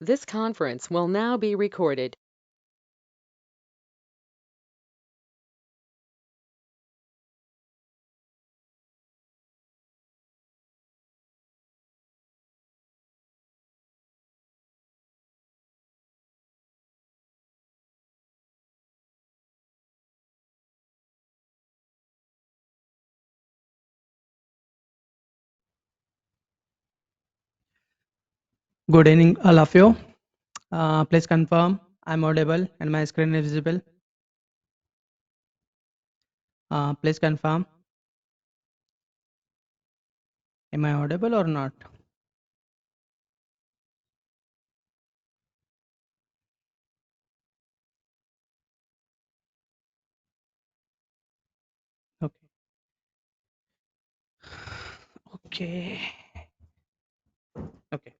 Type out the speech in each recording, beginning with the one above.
This conference will now be recorded. Good evening, all of you. Please confirm I'm audible and my screen is visible. Please confirm, am I audible or not? Okay. Okay. Okay.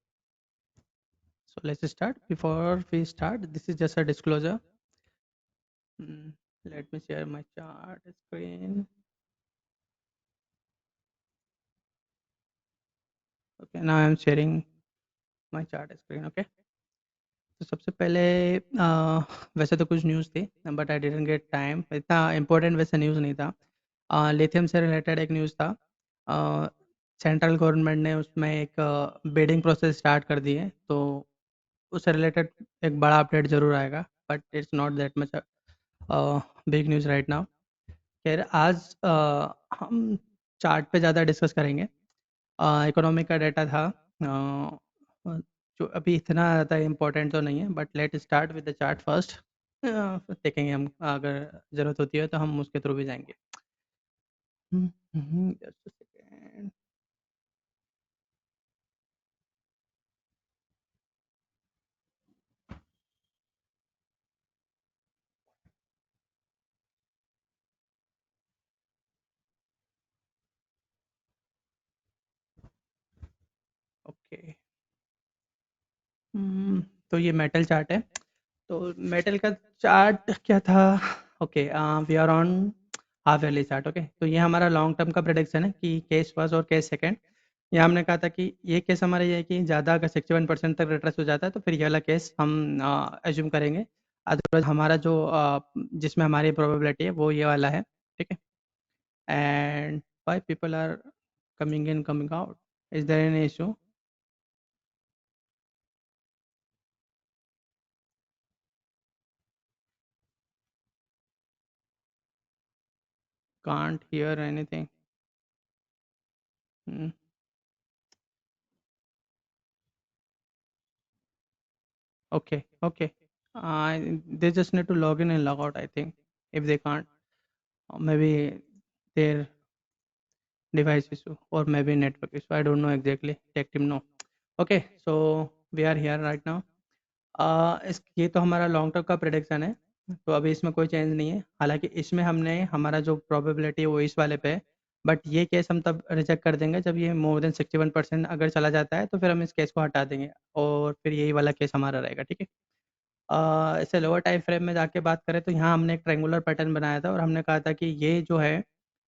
So let's start. Before we start, this is just a disclosure. Hmm, Let me share my chart screen. Okay, now I'm sharing my chart screen. Okay. तो सबसे पहले वैसे तो कुछ news थी but I didn't get time इतना important वैसे news नहीं था लिथियम से रिलेटेड एक न्यूज़ था सेंट्रल गवर्नमेंट ने उसमें एक बिडिंग प्रोसेस स्टार्ट कर दी है तो उससे रिलेटेड एक बड़ा अपडेट ज़रूर आएगा but it's not that much big news right now खैर आज हम चार्ट पे ज़्यादा डिस्कस करेंगे इकोनॉमी का डाटा था जो अभी इतना ज़्यादा इम्पोर्टेंट तो नहीं है but let start with the chart first देखेंगे हम अगर ज़रूरत होती है तो हम उसके थ्रू भी जाएंगे just a second. ओके तो ये मेटल चार्ट है तो मेटल का चार्ट क्या था okay we are on half yearly chart okay तो ये हमारा लॉन्ग टर्म का प्रोडिक्शन है कि केस फर्स्ट और केस सेकंड ये हमने कहा था कि ये केस हमारा ये है कि ज़्यादा अगर 61% तक रिट्रेस हो जाता है तो फिर ये वाला केस हम एज्यूम करेंगे अदरवाइज हमारा जो जिसमें हमारी प्रोबेबिलिटी है वो ये वाला है ठीक है and five people are coming in coming out is there any issue can't hear anything okay okay they just need to log in and log out I think if they can't or maybe their device issue or maybe network issue I don't know exactly let him know okay so we are here right now इस ये तो हमारा long term का prediction है तो अभी इसमें कोई चेंज नहीं है हालांकि इसमें हमने हमारा जो प्रोबेबिलिटी है वो इस वाले पे है बट ये केस हम तब रिजेक्ट कर देंगे जब ये मोर देन 61% अगर चला जाता है तो फिर हम इस केस को हटा देंगे और फिर यही वाला केस हमारा रहेगा ठीक है ऐसे लोअर टाइम फ्रेम में जाके बात करें तो यहाँ हमने एक ट्रायंगुलर पैटर्न बनाया था और हमने कहा था कि ये जो है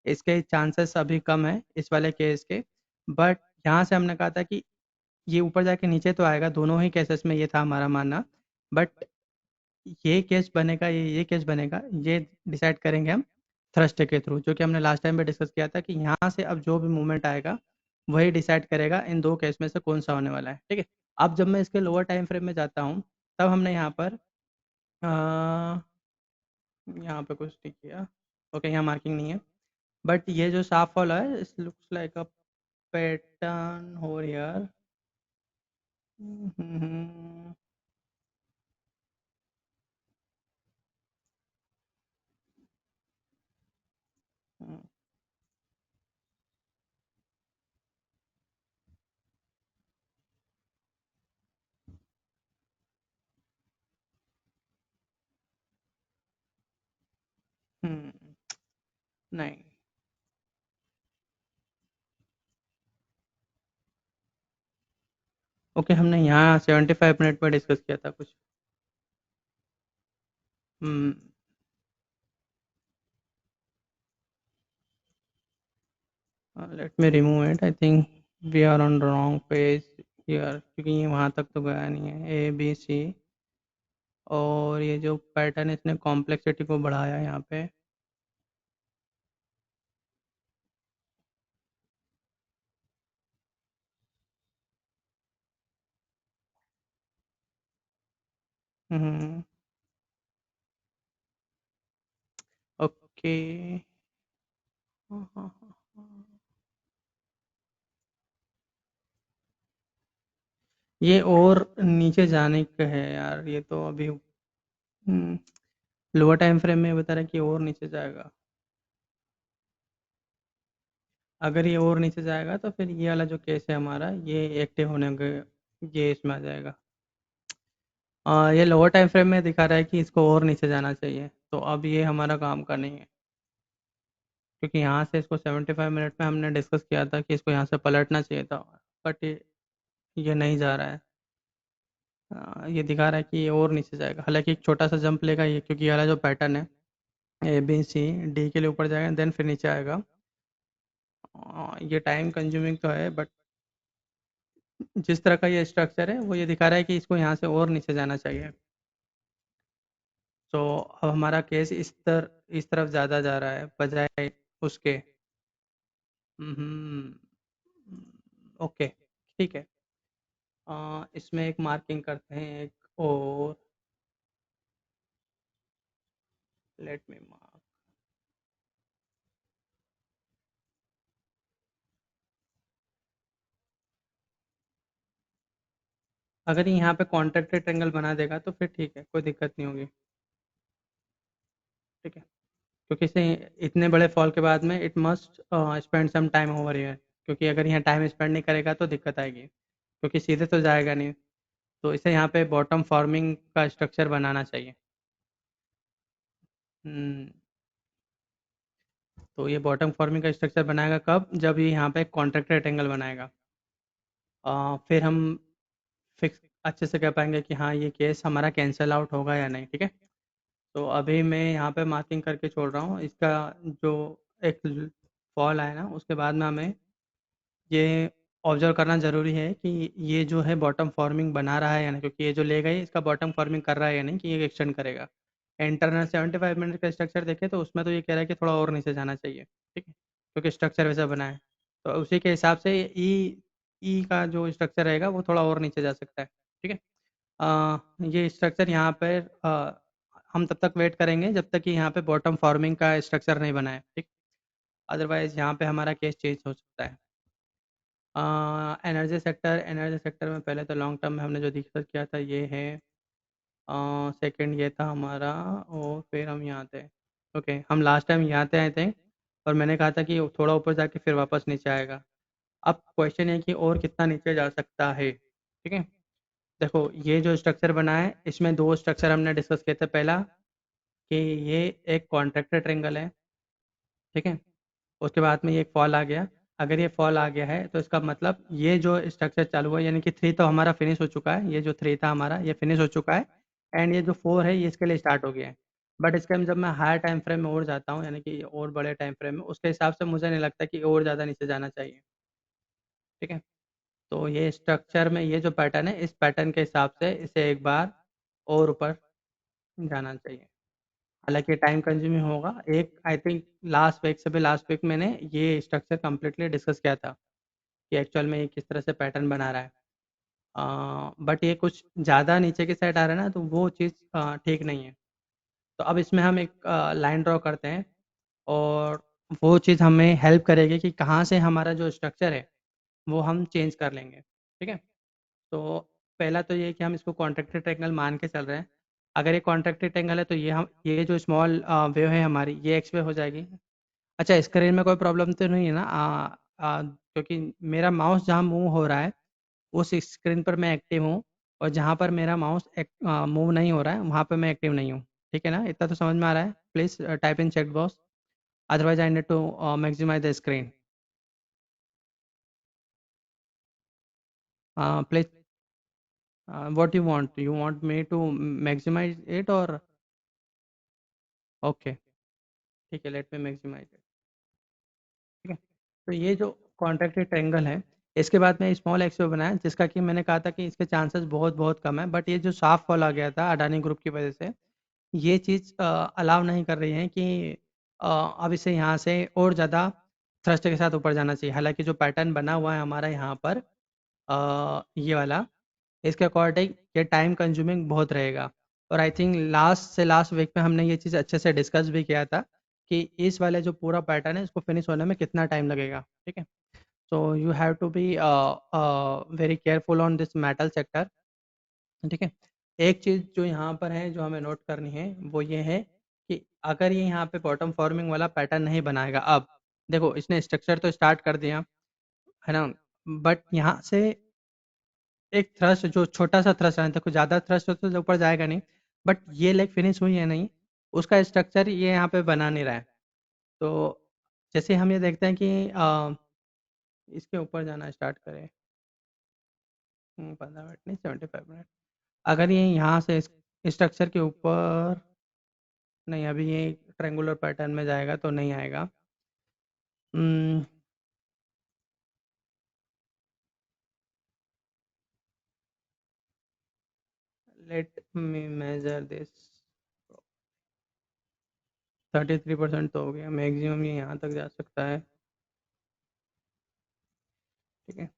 इसके चांसेस अभी कम है इस वाले केस के बट यहाँ से हमने कहा था कि ये ऊपर जाके नीचे तो आएगा दोनों ही केसेस में ये था हमारा मानना बट ये केस बनेगा ये केस बनेगा ये डिसाइड करेंगे हम थर्सडे के थ्रू जो कि हमने लास्ट टाइम पे डिस्कस किया था कि यहाँ से अब जो भी मूवमेंट आएगा वही डिसाइड करेगा इन दो केस में से कौन सा होने वाला है ठीक है अब जब मैं इसके लोअर टाइम फ्रेम में जाता हूँ तब हमने यहाँ पर यहाँ पे कुछ नहीं किया ओके यहाँ मार्किंग नहीं है बट ये जो साफ वाला है इस लुक्स लाइक अ पैटर्न हो यार नहीं ओके हमने यहाँ 75 मिनट पर डिस्कस किया था कुछ let me remove it I think we are on wrong page यार क्योंकि ये वहाँ तक तो गया नहीं है, ए बी सी, और ये जो पैटर्न है इसने कॉम्प्लेक्सिटी को बढ़ाया यहाँ पे। हम्म। ओके। हाँ, हाँ, हाँ, हाँ। ये और नीचे जाने का है यार, ये तो अभी लोअर टाइम फ्रेम में बता रहा है कि और नीचे जाएगा। अगर ये और नीचे जाएगा तो फिर ये वाला जो केस है हमारा, ये एक्टिव होने के, ये इसमें आ जाएगा। ये लोअर टाइम फ्रेम में दिखा रहा है कि इसको और नीचे जाना चाहिए, तो अब ये हमारा काम का नहीं है, क्योंकि यहाँ से इसको 75 मिनट में हमने डिस्कस किया था कि इसको यहाँ से पलटना चाहिए था, बट ये नहीं जा रहा है। ये दिखा रहा है कि ये और नीचे जाएगा, हालांकि एक छोटा सा जंप लेगा ये, क्योंकि ये वाला जो पैटर्न है ए बी सी डी के लिए ऊपर जाएगा देन फिर नीचे आएगा। ये टाइम कंज्यूमिंग तो है, बट जिस तरह का ये स्ट्रक्चर है वो ये दिखा रहा है कि इसको यहाँ से और नीचे जाना चाहिए। तो अब हमारा केस इस तरफ ज़्यादा जा रहा है बजाय उसके। हम्म। ओके, ठीक है। इसमें एक मार्किंग करते हैं, एक और, लेट मी मार्क। अगर ये यहाँ पे कॉन्ट्रैक्टेड ट्रायंगल बना देगा तो फिर ठीक है, कोई दिक्कत नहीं होगी। ठीक है, क्योंकि इसे इतने बड़े फॉल के बाद में it must spend some time over here, क्योंकि अगर यहाँ टाइम स्पेंड नहीं करेगा तो दिक्कत आएगी, क्योंकि सीधे तो जाएगा नहीं। तो इसे यहाँ पे बॉटम फॉर्मिंग का स्ट्रक्चर बनाना चाहिए। हम्म, तो ये बॉटम फॉर्मिंग का स्ट्रक्चर बनाएगा कब, जब ये यहाँ पे कॉन्ट्रैक्ट रेक्टेंगल बनाएगा। फिर हम फिक्स अच्छे से कह पाएंगे कि हाँ ये केस हमारा कैंसिल आउट होगा या नहीं। ठीक है, तो अभी मैं यहाँ पे मार्किंग करके छोड़ रहा हूँ इसका, जो एक फॉल आए ना उसके बाद में हमें ये ऑब्जर्व करना ज़रूरी है कि ये जो है बॉटम फॉर्मिंग बना रहा है या नहीं, क्योंकि ये जो लेगा ही इसका बॉटम फॉर्मिंग कर रहा है या नहीं, कि ये एक्सटेंड करेगा। इंटरनल 75 मिनट का स्ट्रक्चर देखे तो उसमें तो ये कह रहा है कि थोड़ा और नीचे जाना चाहिए। ठीक है, क्योंकि स्ट्रक्चर वैसा बना है, तो उसी के हिसाब से ई ई का जो स्ट्रक्चर रहेगा वो थोड़ा और नीचे जा सकता है। ठीक है, ये स्ट्रक्चर यहाँ पर हम तब तक वेट करेंगे जब तक कि यहाँ पे बॉटम फॉर्मिंग का स्ट्रक्चर नहीं बना है। ठीक, अदरवाइज यहाँ पे हमारा केस चेंज हो सकता है। एनर्जी सेक्टर में पहले तो लॉन्ग टर्म में हमने जो डिस्कस किया था ये है, सेकंड ये था हमारा, और फिर हम यहाँ थे। ओके, हम लास्ट टाइम यहाँ थे आई थिंक, और मैंने कहा था कि थोड़ा ऊपर जाके फिर वापस नीचे आएगा। अब क्वेश्चन है कि और कितना नीचे जा सकता है। ठीक है, देखो ये जो स्ट्रक्चर बना है इसमें दो स्ट्रक्चर हमने डिस्कस किए थे। पहला कि ये एक कॉन्ट्रैक्टर ट्रेंगल है। ठीक है, उसके बाद में ये एक फॉल आ गया। अगर ये फॉल आ गया है तो इसका मतलब ये जो स्ट्रक्चर चालू हुआ, यानी कि थ्री तो हमारा फिनिश हो चुका है, ये जो थ्री था हमारा ये फिनिश हो चुका है, एंड ये जो फोर है ये इसके लिए स्टार्ट हो गया है। बट इसके में जब मैं हायर टाइम फ्रेम में और जाता हूँ, यानी कि और बड़े टाइम फ्रेम में, उसके हिसाब से मुझे नहीं लगता कि और ज़्यादा नीचे जाना चाहिए। ठीक है, तो ये स्ट्रक्चर में ये जो पैटर्न है इस पैटर्न के हिसाब से इसे एक बार और ऊपर जाना चाहिए। हालांकि टाइम कंज्यूमिंग होगा। एक आई थिंक लास्ट वीक से भी, लास्ट वीक मैंने ये स्ट्रक्चर कम्प्लीटली डिस्कस किया था कि एक्चुअल में ये किस तरह से पैटर्न बना रहा है। बट ये कुछ ज़्यादा नीचे की साइड आ रहा है ना, तो वो चीज़ ठीक नहीं है। तो अब इसमें हम एक लाइन ड्रॉ करते हैं, और वो चीज़ हमें हेल्प करेगी कि कहाँ से हमारा जो स्ट्रक्चर है वो हम चेंज कर लेंगे। ठीक है, तो पहला तो ये है कि हम इसको कॉन्ट्रैक्टेड ट्रायंगल मान के चल रहे हैं। अगर ये कॉन्ट्रैक्टेड ट्रायंगल है तो ये जो स्मॉल वेव है हमारी ये एक्स वेव हो जाएगी। अच्छा, स्क्रीन में कोई प्रॉब्लम तो नहीं है ना? क्योंकि मेरा माउस जहाँ मूव हो रहा है उस स्क्रीन पर मैं एक्टिव हूँ, और जहाँ पर मेरा माउस मूव नहीं हो रहा है वहाँ पर मैं एक्टिव नहीं हूँ। ठीक है ना, इतना तो समझ में आ रहा है? Please type in check box, otherwise I need to maximise the screen. Please, what you want me to maximise it और? ओके, ठीक है, लेट मी मैक्सिमाइज इट। ठीक है, तो ये जो कॉन्ट्रैक्टेड ट्रायंगल है इसके बाद में स्मॉल एक्सो बनाया, जिसका कि मैंने कहा था कि इसके चांसेस बहुत बहुत कम है, बट ये जो शार्प फॉल आ गया था अडानी ग्रुप की वजह से, ये चीज़ अलाउ नहीं कर रही है कि अब इसे यहाँ से और ज़्यादा थ्रस्ट के साथ ऊपर जाना चाहिए। हालांकि जो पैटर्न बना हुआ है हमारा यहाँ पर, ये वाला, इसके अकॉर्डिंग ये टाइम कंज्यूमिंग बहुत रहेगा। और आई थिंक लास्ट से लास्ट वीक में हमने ये चीज़ अच्छे से डिस्कस भी किया था कि इस वाले जो पूरा पैटर्न है इसको फिनिश होने में कितना टाइम लगेगा। ठीक है, so you have to be very careful on this metal sector. ठीक है, एक चीज़ जो यहाँ पर है जो हमें नोट करनी है वो ये है कि अगर ये यहाँ पे बॉटम फॉर्मिंग वाला पैटर्न नहीं बनाएगा, अब देखो इसने स्ट्रक्चर तो स्टार्ट कर दिया है ना, बट यहाँ से एक थ्रस्ट जो छोटा सा थ्रस्ट है, देखो ज़्यादा थ्रस्ट हो तो ऊपर जाएगा नहीं, बट ये लेग फिनिश हुई है नहीं, उसका स्ट्रक्चर ये यहाँ पे बना नहीं रहा है। तो जैसे हम ये देखते हैं कि इसके ऊपर जाना स्टार्ट करें, 15 मिनट नहीं, 75 मिनट, अगर ये यहाँ से स्ट्रक्चर के ऊपर नहीं, अभी ये ट्रायंगुलर पैटर्न में जाएगा तो नहीं आएगा। लेट मी मेजर दिस, 33% तो हो गया, मैक्सिमम ये यहाँ तक जा सकता है। ठीक है,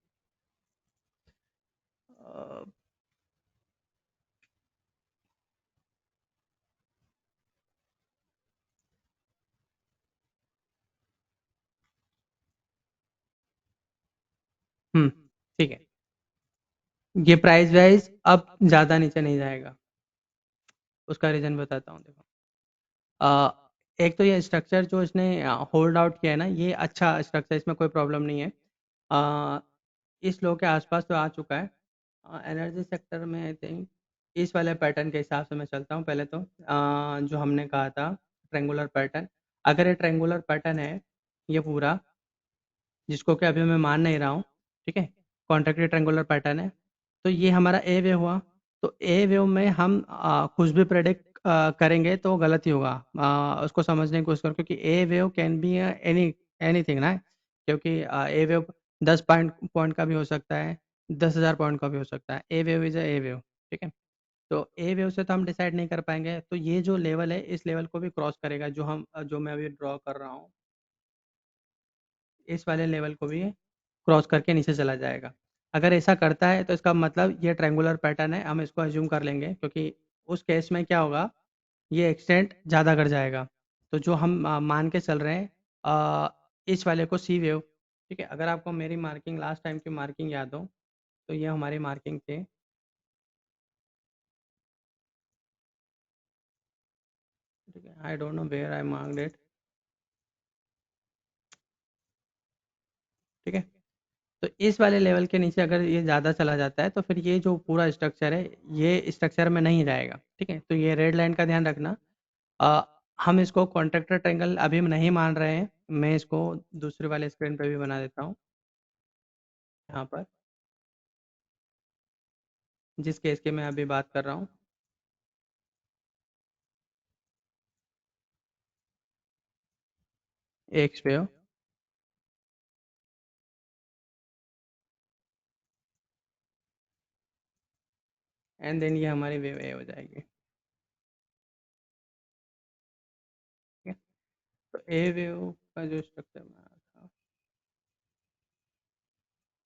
ठीक है, ये प्राइस वाइज अब ज़्यादा नीचे नहीं जाएगा। उसका रीज़न बताता हूँ, देखो एक तो ये स्ट्रक्चर जो इसने होल्ड आउट किया है ना, ये अच्छा स्ट्रक्चर, इसमें कोई प्रॉब्लम नहीं है। अ, इस लो के आसपास तो आ चुका है। एनर्जी सेक्टर में आई थिंक इस वाले पैटर्न के हिसाब से मैं चलता हूँ पहले तो, जो हमने कहा था ट्रेंगुलर पैटर्न, अगर ये ट्रेंगुलर पैटर्न है ये पूरा, जिसको कि अभी मैं मान नहीं रहा हूँ, ठीक है, कॉन्ट्रैक्टेड ट्रेंगुलर पैटर्न है, तो ये हमारा ए वेव हुआ। तो ए वेव में हम कुछ भी प्रेडिक्ट करेंगे तो गलत ही होगा। उसको समझने की कोशिश करो, क्योंकि a wave can be any anything ना, क्योंकि ए वेव 10 पॉइंट का भी हो सकता है, 10,000 पॉइंट का भी हो सकता है। ए वेव इज ए वेव। ठीक है, तो ए वेव से तो हम डिसाइड नहीं कर पाएंगे, तो ये जो लेवल है इस लेवल को भी क्रॉस करेगा, जो मैं अभी ड्रॉ कर रहा हूँ, इस वाले लेवल को भी क्रॉस करके नीचे चला जाएगा। अगर ऐसा करता है तो इसका मतलब ये ट्रायंगुलर पैटर्न है, हम इसको अज्यूम कर लेंगे, क्योंकि उस केस में क्या होगा, ये एक्सटेंड ज़्यादा कर जाएगा। तो जो हम मान के चल रहे हैं, इस वाले को सी वेव। ठीक है, अगर आपको मेरी मार्किंग लास्ट टाइम की मार्किंग याद हो तो ये हमारी मार्किंग थी। ठीक है, I don't know where I marked it. ठीक है, तो इस वाले लेवल के नीचे अगर ये ज़्यादा चला जाता है तो फिर ये जो पूरा स्ट्रक्चर है ये स्ट्रक्चर में नहीं जाएगा। ठीक है, तो ये रेड लाइन का ध्यान रखना। अ, हम इसको कॉन्ट्रैक्टर ट्रायंगल अभी नहीं मान रहे हैं, मैं इसको दूसरे वाले स्क्रीन पे भी बना देता हूँ, यहाँ पर जिस केस की मैं अभी बात कर रहा हूँ। एक वेव, एंड देन ये हमारी वेव ए हो जाएगी। ठीक है, तो ए वेव का जो स्ट्रक्चर बना था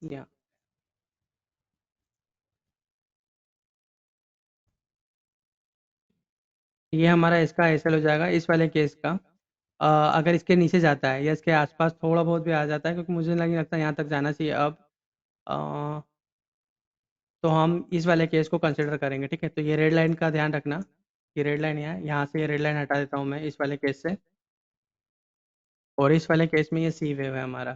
यहाँ, ये हमारा इसका एसएल हो जाएगा इस वाले केस का। अगर इसके नीचे जाता है या इसके आसपास थोड़ा बहुत भी आ जाता है, क्योंकि मुझे नहीं लगता यहाँ तक जाना चाहिए अब, अ, तो हम इस वाले केस को कंसिडर करेंगे। ठीक है, तो ये रेड लाइन का ध्यान रखना, ये रेड लाइन यहाँ से ये रेड लाइन हटा देता हूँ मैं इस वाले केस से, और इस वाले केस में ये सी वेव है हमारा।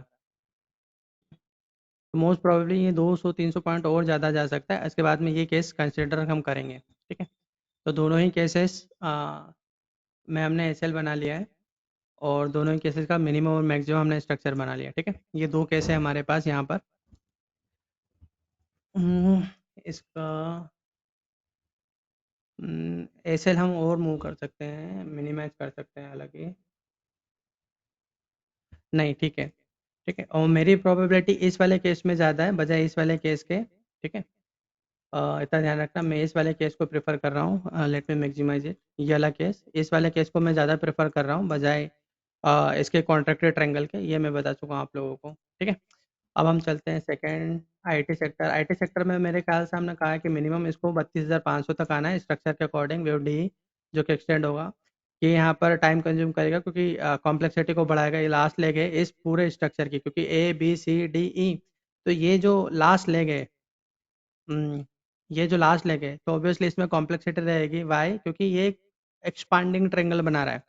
तो मोस्ट प्रोबेबली ये 200-300 पॉइंट और ज़्यादा जा सकता है, इसके बाद में ये केस कंसिडर हम करेंगे। ठीक है, तो दोनों ही केसेस में हमने एसएल बना लिया है, और दोनों ही केसेस का मिनिमम और मैक्सिमम हमने स्ट्रक्चर बना लिया। ठीक है, ये दो केस है हमारे पास यहाँ पर। हम्म, इसका एसएल हम और मूव कर सकते हैं, मिनिमाइज कर सकते हैं, हालांकि नहीं, ठीक है, ठीक है, और मेरी प्रोबेबिलिटी इस वाले केस में ज़्यादा है बजाय इस वाले केस के। ठीक है, इतना ध्यान रखना, मैं इस वाले केस को प्रेफर कर रहा हूँ। लेट मी मैक्सिमाइज इट, ये वाला केस, इस वाले केस को मैं ज़्यादा प्रेफर कर रहा हूँ बजाय इसके कॉन्ट्रैक्टेड ट्रायंगल के, ये मैं बता चुका हूँ आप लोगों को। ठीक है, अब हम चलते हैं second, IT sector. IT sector में मेरे ख्याल से हमने कहा है कि मिनिमम इसको 32,500 तक आना है स्ट्रक्चर के अकॉर्डिंग, वेव डी जो कि एक्सटेंड होगा। ये यहाँ पर टाइम कंज्यूम करेगा क्योंकि कॉम्प्लेक्सिटी को बढ़ाएगा। ये लास्ट लेग है इस पूरे स्ट्रक्चर की, क्योंकि A B C D E, तो ये जो लास्ट लेग है, हम्म, ये जो लास्ट लेग है, तो ऑब्वियसली इसमें कॉम्प्लेक्सिटी रहेगी। वाई? क्योंकि ये एक्सपांडिंग ट्रायंगल बना रहा है।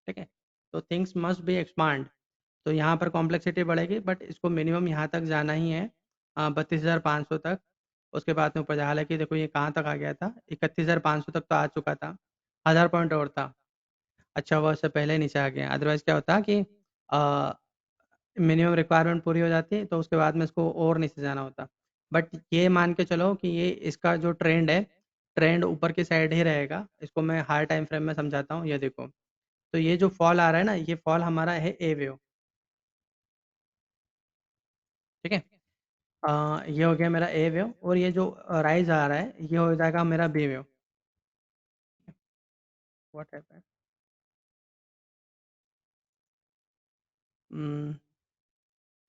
ठीक है, तो थिंग्स मस्ट बी एक्सपांड, तो यहाँ पर कॉम्प्लेक्सिटी बढ़ेगी, बट इसको मिनिमम यहाँ तक जाना ही है, 32,500 तक। उसके बाद में ऊपर हालांकि देखो ये कहाँ तक आ गया था, 31,500 तक तो आ चुका था, 1000 पॉइंट और था। अच्छा हुआ उससे पहले नीचे आ गया, अदरवाइज क्या होता कि मिनिमम रिक्वायरमेंट पूरी हो जाती तो उसके बाद में इसको और नीचे जाना होता। बट ये मान के चलो कि ये इसका जो ट्रेंड है, ट्रेंड ऊपर की साइड ही रहेगा। इसको मैं हाई टाइम फ्रेम में समझाता हूँ, ये देखो, तो ये जो फॉल आ रहा है ना, ये फॉल हमारा है ए वेव। ठीक है, ये हो गया मेरा ए वेव, और ये जो राइज आ रहा है ये हो जाएगा मेरा बी वेव। What happened?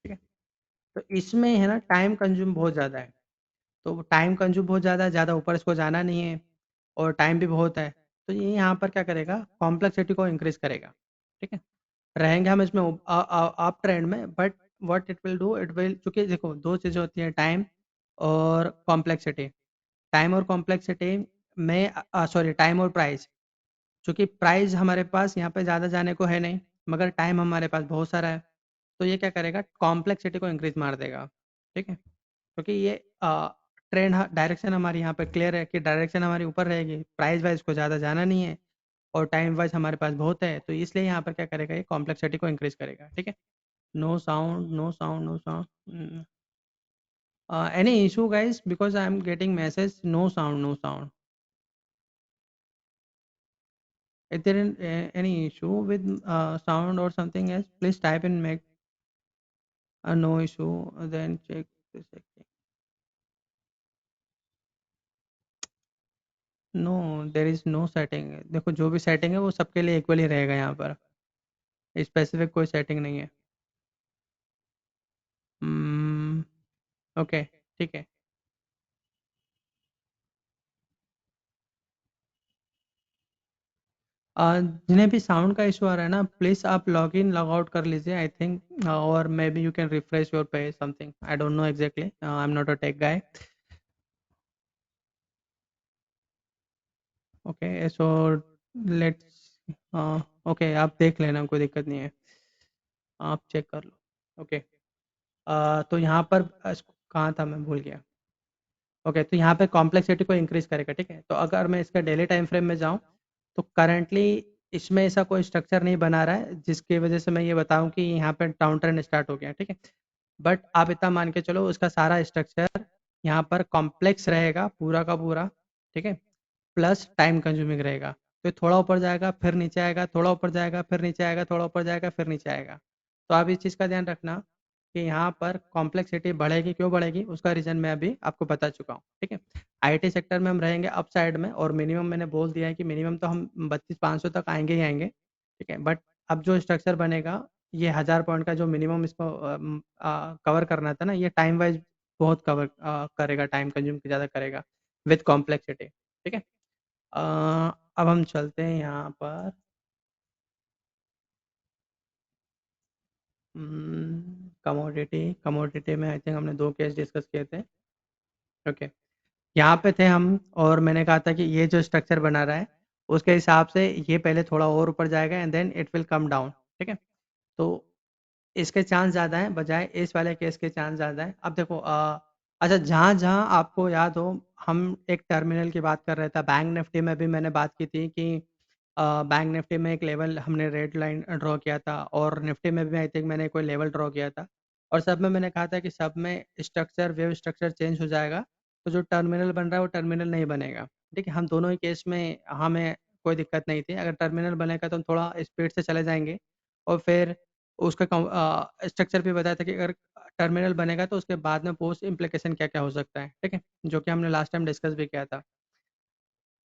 ठीक है, तो इसमें है ना टाइम कंज्यूम बहुत ज़्यादा है, तो टाइम कंज्यूम बहुत ज़्यादा है, ज़्यादा ऊपर इसको जाना नहीं है, और टाइम भी बहुत है, तो ये यहाँ पर क्या करेगा, कॉम्प्लेक्सिटी को इंक्रीज करेगा। ठीक है, रहेंगे हम इसमें अप ट्रेंड में, but what it will do, it will, चूंकि देखो दो चीज़ें होती हैं, टाइम और कॉम्प्लेक्सिटी। टाइम और कॉम्प्लेक्सिटी में, सॉरी, टाइम और प्राइस, चूँकि प्राइस हमारे पास यहाँ पे ज़्यादा जाने को है नहीं, मगर टाइम हमारे पास बहुत सारा है, तो ये क्या करेगा, कॉम्प्लेक्सिटी को इंक्रीज मार देगा। ठीक है, क्योंकि ये ट्रेंड, डायरेक्शन हमारी यहाँ पे क्लियर है कि डायरेक्शन हमारी ऊपर रहेगी, प्राइस वाइज को ज़्यादा जाना नहीं है, और टाइम वाइज हमारे पास बहुत है, तो इसलिए यहाँ पर क्या करेगा, ये कॉम्प्लेक्सिटी को इंक्रीज करेगा। ठीक है, no sound, no sound, no sound, any issue guys, because I am getting message no sound, no sound. Is there any issue with sound or something else? Please type in make a no issue, then check the setting. No, there is no setting. देखो जो भी setting है वो सबके लिए equal ही रहेगा, यहाँ पर स्पेसिफिक कोई सेटिंग नहीं है। ओके, ठीक है। जिन्हें भी साउंड का इशू आ रहा है ना, प्लीज़ आप लॉग इन लॉग आउट कर लीजिए, आई थिंक, और may be you can refresh your page something, I don't know exactly, I am not a take guy. Okay, so let's, okay, आप देख लेना, कोई दिक्कत नहीं है, आप चेक कर लो। ओके, तो यहाँ पर कहाँ था, मैं भूल गया। ओके, तो यहाँ पे कॉम्प्लेक्सिटी को इंक्रीज करेगा। ठीक है, तो अगर मैं इसका डेली टाइम फ्रेम में जाऊँ, तो करंटली इसमें ऐसा कोई स्ट्रक्चर नहीं बना रहा है जिसकी वजह से मैं ये बताऊँ कि यहाँ पे डाउन ट्रेंड स्टार्ट हो गया। ठीक है, बट आप इतना मान के चलो उसका सारा स्ट्रक्चर यहाँ पर कॉम्प्लेक्स रहेगा पूरा का पूरा। ठीक है, प्लस टाइम कंज्यूमिंग रहेगा, तो थोड़ा ऊपर जाएगा फिर नीचे आएगा, थोड़ा ऊपर जाएगा फिर नीचे आएगा, थोड़ा ऊपर जाएगा फिर नीचे आएगा। तो आप इस चीज़ का ध्यान रखना कि यहाँ पर कॉम्प्लेक्सिटी बढ़ेगी, क्यों बढ़ेगी उसका रीज़न मैं अभी आपको बता चुका हूँ। ठीक है, आईटी सेक्टर में हम रहेंगे अप साइड में, और मिनिमम मैंने बोल दिया है कि मिनिमम तो हम 32,500 तक आएंगे ही आएंगे। ठीक है, बट अब जो स्ट्रक्चर बनेगा, ये 1000 पॉइंट का जो मिनिमम इसको कवर करना था ना, ये टाइम वाइज बहुत कवर करेगा, टाइम कंज्यूम ज़्यादा करेगा विथ कॉम्प्लेक्सिटी। ठीक है, अ, अब हम चलते हैं यहाँ पर, कमोडिटी। कमोडिटी में आई थिंक हमने दो केस डिस्कस किए थे। ओके, यहाँ पे थे हम, और मैंने कहा था कि ये जो स्ट्रक्चर बना रहा है उसके हिसाब से ये पहले थोड़ा और ऊपर जाएगा and then it will come down. ठीक है, तो इसके चांस ज़्यादा हैं बजाय इस वाले केस के चांस ज़्यादा हैं। अब देखो, अच्छा, जहाँ जहाँ आपको याद हो, हम एक टर्मिनल की बात कर रहे थे, बैंक निफ्टी में भी मैंने बात की थी कि बैंक निफ्टी में एक लेवल हमने रेड लाइन ड्रॉ किया था, और निफ्टी में भी आई थिंक मैंने कोई लेवल ड्रॉ किया था, और सब में मैंने कहा था कि सब में स्ट्रक्चर, वेव स्ट्रक्चर चेंज हो जाएगा, तो जो टर्मिनल बन रहा है वो टर्मिनल नहीं बनेगा। ठीक है, हम दोनों ही केस में हमें कोई दिक्कत नहीं थी, अगर टर्मिनल बनेगा तो हम थोड़ा स्पीड से चले जाएंगे, और फिर उसका स्ट्रक्चर भी बताया था कि अगर टर्मिनल बनेगा तो उसके बाद में पोस्ट इम्प्लीकेशन क्या क्या हो सकता है, ठीक है, जो कि हमने लास्ट टाइम डिस्कस भी किया था।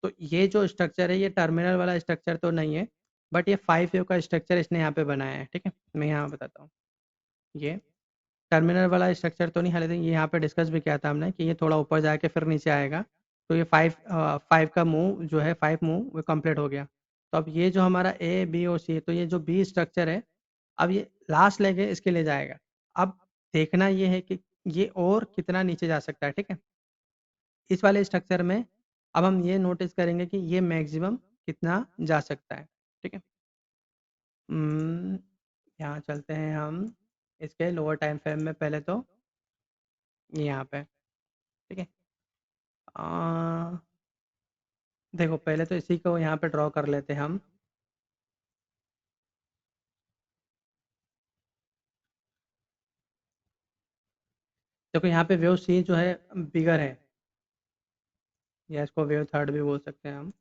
तो ये जो स्ट्रक्चर है ये टर्मिनल वाला स्ट्रक्चर तो नहीं है, बट ये 5 वेव का स्ट्रक्चर इसने यहाँ पे बनाया है, ठीक है। मैं यहाँ बताता हूँ, ये टर्मिनल वाला स्ट्रक्चर तो नहीं, हालांकि ये यहाँ पे डिस्कस भी किया था हमने कि ये थोड़ा ऊपर जाके फिर नीचे आएगा। तो ये 5 का मूव जो है, 5 मूव वो कंप्लीट हो गया। तो अब ये जो हमारा ए बी और सी है, तो ये जो बी स्ट्रक्चर है, अब ये लास्ट लेग है इसके लिए जाएगा। अब देखना ये है कि ये और कितना नीचे जा सकता है, ठीक है। इस वाले स्ट्रक्चर में अब हम ये नोटिस करेंगे कि ये मैक्सिमम कितना जा सकता है, ठीक है। हम्म, यहाँ चलते हैं हम इसके लोअर टाइम फ्रेम में, पहले तो ये यहाँ पे, ठीक है। आ, देखो पहले तो इसी को यहाँ पे ड्रॉ कर लेते हैं हम। देखो यहाँ पे वेव सी जो है बिगर है, या इसको वेव थर्ड भी बोल सकते हैं हम।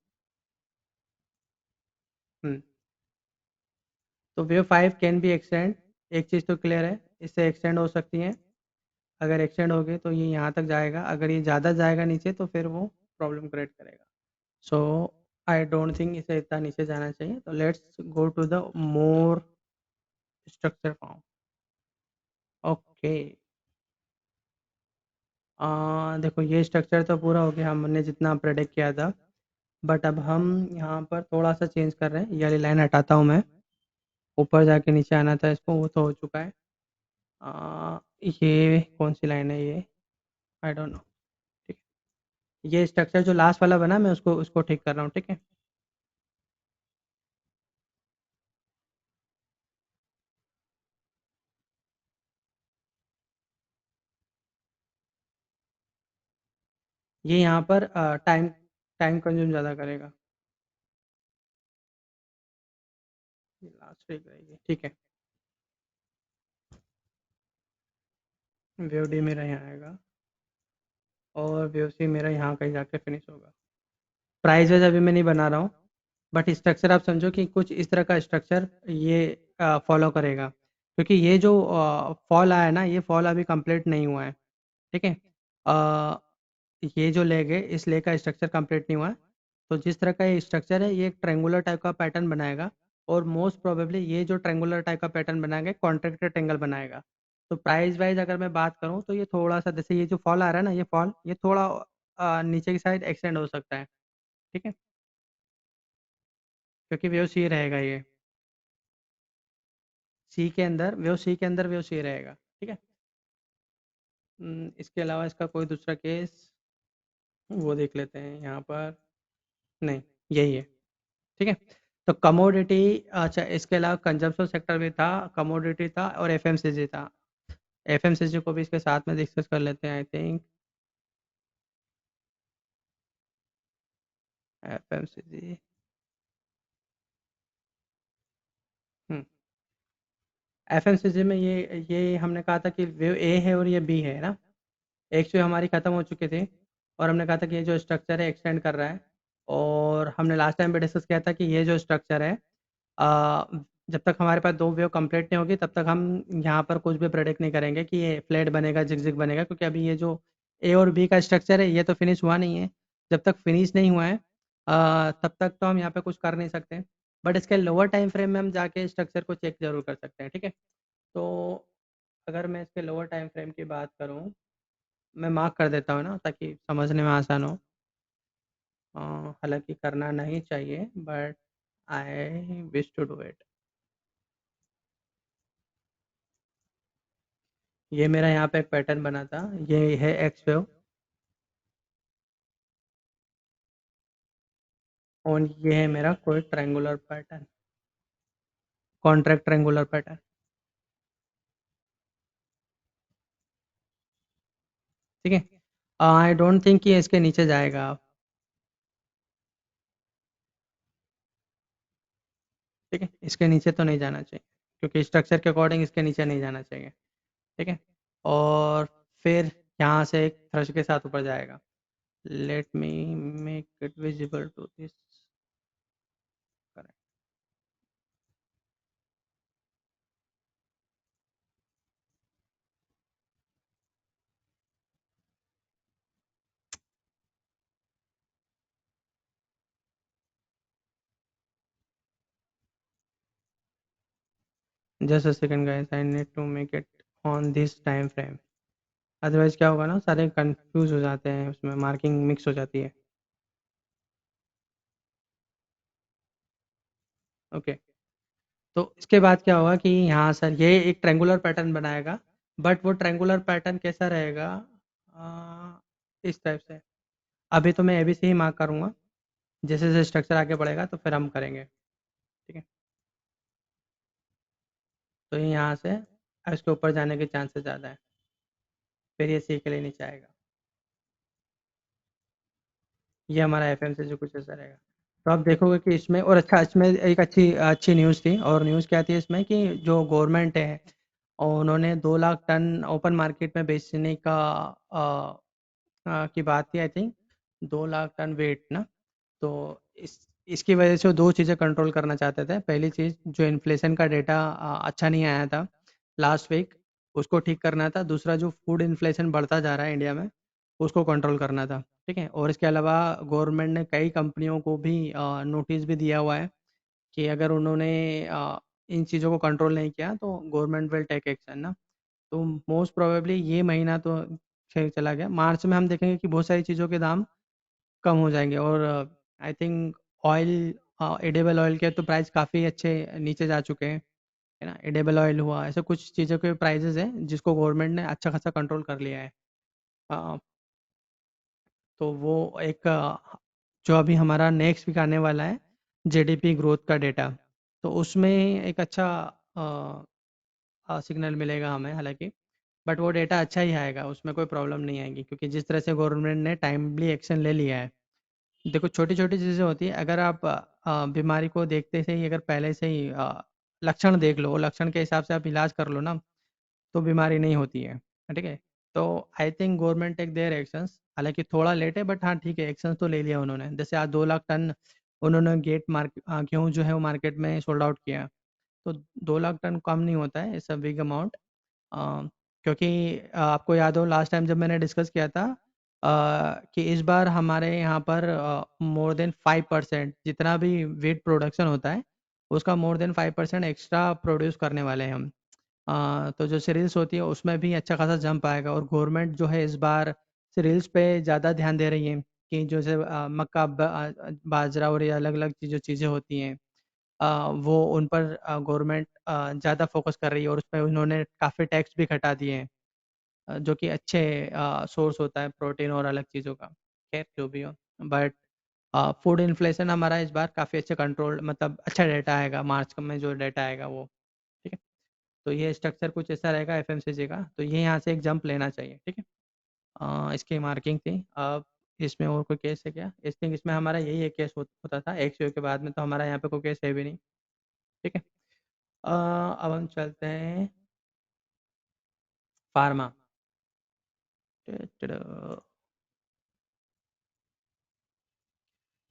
हम्म तो वेव 5 कैन बी एक्सटेंड, एक चीज़ तो क्लियर है, इससे एक्सटेंड हो सकती है। अगर एक्सटेंड हो गई तो ये यहाँ तक जाएगा, अगर ये ज़्यादा जाएगा नीचे तो फिर वो प्रॉब्लम क्रिएट करेगा। सो आई डोंट थिंक इसे इतना नीचे जाना चाहिए, तो let's go to the more structure form. Okay, देखो ये स्ट्रक्चर तो पूरा हो गया, हमने जितना प्रेडिक्ट किया था। बट अब हम यहाँ पर थोड़ा सा चेंज कर रहे हैं, ये वाली लाइन हटाता हूँ मैं, ऊपर जाके नीचे आना था इसको, वो तो हो चुका है। ये कौन सी लाइन है ये, आई डोंट नो, ठीक है। ये स्ट्रक्चर जो लास्ट वाला बना, मैं उसको उसको ठीक कर रहा हूँ, ठीक है। ये यहाँ पर टाइम टाइम कंज्यूम ज़्यादा करेगा, ये लास्ट वीक रहेगी, ठीक है। वेव डी मेरा यहाँ आएगा और वेव सी मेरा यहाँ कहीं जाके फिनिश होगा। प्राइस वाइज अभी मैं नहीं बना रहा हूँ, बट स्ट्रक्चर आप समझो कि कुछ इस तरह का स्ट्रक्चर ये फॉलो करेगा, क्योंकि ये जो फॉल आया है ना, ये फॉल अभी कंप्लीट नहीं हुआ है, ठीक है। अ, ये जो लेग है, इस लेग का स्ट्रक्चर कंप्लीट नहीं हुआ है। तो जिस तरह का ये स्ट्रक्चर है, ये एक ट्रेंगुलर टाइप का पैटर्न बनाएगा, और मोस्ट प्रोबेबली ये जो ट्रेंगुलर टाइप का पैटर्न बनाएगा कॉन्ट्रैक्टेड ट्रेंगल बनाएगा। तो प्राइस वाइज अगर मैं बात करूँ तो ये थोड़ा सा, जैसे ये जो फॉल आ रहा है ना, ये फॉल ये थोड़ा नीचे की साइड एक्सटेंड हो सकता है, ठीक है, क्योंकि वेव सी रहेगा ये, सी के अंदर वेव सी के अंदर वेव सी रहेगा, ठीक है। इसके अलावा इसका कोई दूसरा केस वो देख लेते हैं यहाँ पर, नहीं, यही है, ठीक है। तो कमोडिटी, अच्छा इसके अलावा कंजम्पशन सेक्टर भी था, कमोडिटी था और एफएमसीजी था। एफएमसीजी को भी इसके साथ में डिस्कस कर लेते हैं, I think. FMCG, hmm FMCG में ये हमने कहा था कि वेव ए है और ये बी है ना। एक वेव हमारी ख़त्म हो चुकी थी, और हमने कहा था कि ये जो स्ट्रक्चर है एक्सटेंड कर रहा है। और हमने लास्ट टाइम पे डिस्कस किया था कि ये जो स्ट्रक्चर है, अ, जब तक हमारे पास 2 वेव कंप्लीट नहीं होगी तब तक हम यहाँ पर कुछ भी प्रेडिक्ट नहीं करेंगे कि ये फ्लैट बनेगा, झिकझिक बनेगा, क्योंकि अभी ये जो ए और बी का स्ट्रक्चर है ये तो फिनिश हुआ नहीं है। जब तक फिनिश नहीं हुआ है तब तक तो हम यहाँ पे कुछ कर नहीं सकते। बट इसके लोअर टाइम फ्रेम में हम जाके स्ट्रक्चर को चेक जरूर कर सकते हैं, ठीक है। तो अगर मैं इसके लोअर टाइम फ्रेम की बात करूँ, मैं मार्क कर देता हूँ ना ताकि समझने में आसान हो। हालांकि करना नहीं चाहिए, but I wish to do it. ये मेरा यहाँ पे एक पैटर्न बना था, ये है एक्स वेव, और ये है मेरा कोई triangular pattern, contract triangular pattern, ठीक है। आई डोंट थिंक कि इसके नीचे जाएगा आप, ठीक है, इसके नीचे तो नहीं जाना चाहिए, क्योंकि स्ट्रक्चर के अकॉर्डिंग इसके नीचे नहीं जाना चाहिए, ठीक है। और फिर यहाँ से एक थ्रस्ट के साथ ऊपर जाएगा। Let me make it visible to this, just a second guys, I need to make it on this time frame, otherwise क्या होगा ना, सारे कंफ्यूज हो जाते हैं, उसमें मार्किंग मिक्स हो जाती है। ओके, तो इसके बाद क्या होगा कि यहाँ सर ये एक ट्रेंगुलर पैटर्न बनाएगा, बट वो ट्रेंगुलर पैटर्न कैसा रहेगा, इस टाइप से। अभी तो मैं एबीसी ही मार्क करूँगा, जैसे जैसे स्ट्रक्चर आगे बढ़ेगा तो फिर हम करेंगे, ठीक है। तो ये यहाँ से इसके ऊपर जाने के चांसेस ज़्यादा है, फिर ये सी के लिए नीचे आएगा। ये हमारा एफएम से जो कुछ ऐसा रहेगा। तो आप देखोगे कि इसमें, और अच्छा, इसमें एक अच्छी अच्छी न्यूज़ थी, और न्यूज़ क्या थी इसमें कि जो गवर्नमेंट है, और उन्होंने 2 लाख टन ओपन मार्केट में बेचने का की बात थी, I think 2 lakh ton weight ना। तो इस इसकी वजह से वो दो चीज़ें कंट्रोल करना चाहते थे। पहली चीज़, जो इन्फ्लेशन का डेटा अच्छा नहीं आया था लास्ट वीक, उसको ठीक करना था। दूसरा, जो फूड इन्फ्लेशन बढ़ता जा रहा है इंडिया में, उसको कंट्रोल करना था, ठीक है। और इसके अलावा गवर्नमेंट ने कई कंपनियों को भी नोटिस भी दिया हुआ है कि अगर उन्होंने इन चीज़ों को कंट्रोल नहीं किया तो गवर्नमेंट विल टेक एक्शन ना। तो मोस्ट प्रोबेबली ये महीना तो खैर चला गया, मार्च में हम देखेंगे कि बहुत सारी चीज़ों के दाम कम हो जाएंगे। और I think oil, edible oil के तो प्राइस काफ़ी अच्छे नीचे जा चुके हैं, है ना। एडिबल ऑयल हुआ, ऐसे कुछ चीज़ों के प्राइजेस हैं जिसको गवर्नमेंट ने अच्छा खासा कंट्रोल कर लिया है। अ, तो वो एक जो अभी हमारा नेक्स्ट वीक आने वाला है, जीडीपी ग्रोथ का डेटा, तो उसमें एक अच्छा सिग्नल मिलेगा हमें, हालांकि बट वो डेटा अच्छा ही आएगा, उसमें कोई प्रॉब्लम नहीं आएगी, क्योंकि जिस तरह से गवर्नमेंट ने टाइमली एक्शन ले लिया है। देखो, छोटी छोटी चीज़ें होती है, अगर आप बीमारी को देखते से ही, अगर पहले से ही लक्षण देख लो, लक्षण के हिसाब से आप इलाज कर लो ना, तो बीमारी नहीं होती है, ठीक है। तो I think government take their actions, हालांकि थोड़ा लेट है, बट हाँ ठीक है, एक्शंस तो ले लिया उन्होंने। जैसे आज 2 लाख टन उन्होंने गेहूँ जो है वो मार्केट में सोल्ड आउट किया। तो 2 लाख टन कम नहीं होता है, इट्स अ बिग अमाउंट। क्योंकि आपको याद हो लास्ट टाइम जब मैंने डिस्कस किया था कि इस बार हमारे यहाँ पर मोर देन 5% जितना भी वेट प्रोडक्शन होता है, उसका मोर देन 5% एक्स्ट्रा प्रोड्यूस करने वाले हैं हम। तो जो सीरियल्स होती है उसमें भी अच्छा खासा जंप आएगा, और गवर्नमेंट जो है इस बार सीरियल्स पे ज़्यादा ध्यान दे रही है कि जैसे मक्का, बाजरा और ये अलग अलग जो चीज़ें होती हैं, वो उन पर गवर्नमेंट ज़्यादा फोकस कर रही है, और उस पर उन्होंने काफ़ी टैक्स भी घटा दिए हैं, जो कि अच्छे सोर्स होता है प्रोटीन और अलग चीज़ों का। खैर जो भी हो, बट फूड इन्फ्लेशन हमारा इस बार काफ़ी अच्छे कंट्रोल, मतलब अच्छा डेटा आएगा, मार्च में जो डेटा आएगा वो, ठीक है। तो ये स्ट्रक्चर कुछ ऐसा रहेगा एफएमसीजी का, तो ये यहाँ से एक जंप लेना चाहिए, ठीक है। इसकी मार्किंग थी। अब इसमें और कोई केस है क्या? आई थिंक इसमें हमारा यही एक केस होता था, एक्सयू के बाद में तो हमारा यहाँ पे कोई केस है भी नहीं, ठीक है। अब हम चलते हैं फार्मा।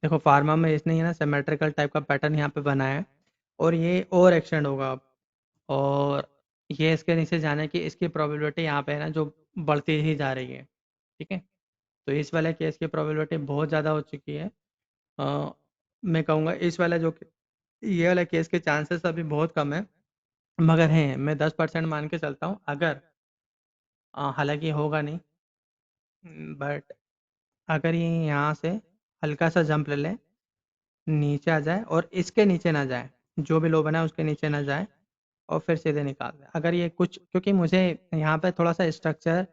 देखो, फार्मा में इसने ये ना सिमेट्रिकल टाइप का पैटर्न यहाँ पे बनाया है, और ये ओवर एक्सटेंड होगा अब, और ये इसके नीचे जाने की इसकी प्रोबेबिलिटी यहाँ पे है ना, जो बढ़ती ही जा रही है, ठीक है। तो इस वाले केस की प्रोबेबिलिटी बहुत ज़्यादा हो चुकी है। अ, मैं कहूँगा इस वाला जो ये वाला केस के चांसेस अभी बहुत कम है, मगर हैं, मैं 10% मान के चलता हूँ, अगर हालांकि होगा नहीं, बट अगर ये यहाँ से हल्का सा जंप ले ले, नीचे आ जाए और इसके नीचे ना जाए, जो भी लो बना है उसके नीचे ना जाए, और फिर सीधे निकाल दे, अगर ये कुछ, क्योंकि मुझे यहाँ पे थोड़ा सा स्ट्रक्चर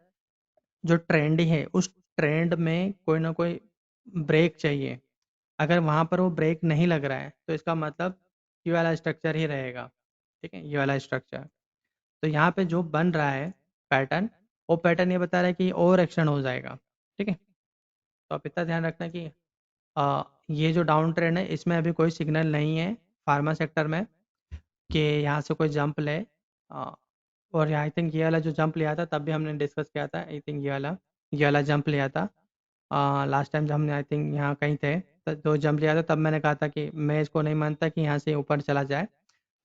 जो ट्रेंडी है, उस ट्रेंड में कोई ना कोई ब्रेक चाहिए। अगर वहाँ पर वो ब्रेक नहीं लग रहा है तो इसका मतलब ये वाला स्ट्रक्चर ही रहेगा, ठीक है, ये वाला स्ट्रक्चर। तो यहाँ पे जो बन रहा है पैटर्न, वो पैटर्न ये बता रहा है कि ओवर एक्शन हो जाएगा, ठीक है। तो आप इतना ध्यान रखना कि ये जो डाउन ट्रेंड है इसमें अभी कोई सिग्नल नहीं है फार्मा सेक्टर में कि यहाँ से कोई जंप ले। अ, और आई थिंक ये वाला जो जंप लिया था तब भी हमने डिस्कस किया था, आई थिंक ये वाला जंप लिया था लास्ट टाइम जब हमने, आई थिंक यहाँ कहीं थे, तो जंप लिया था, तब मैंने कहा था कि मैं इसको नहीं मानता कि यहाँ से ऊपर चला जाए।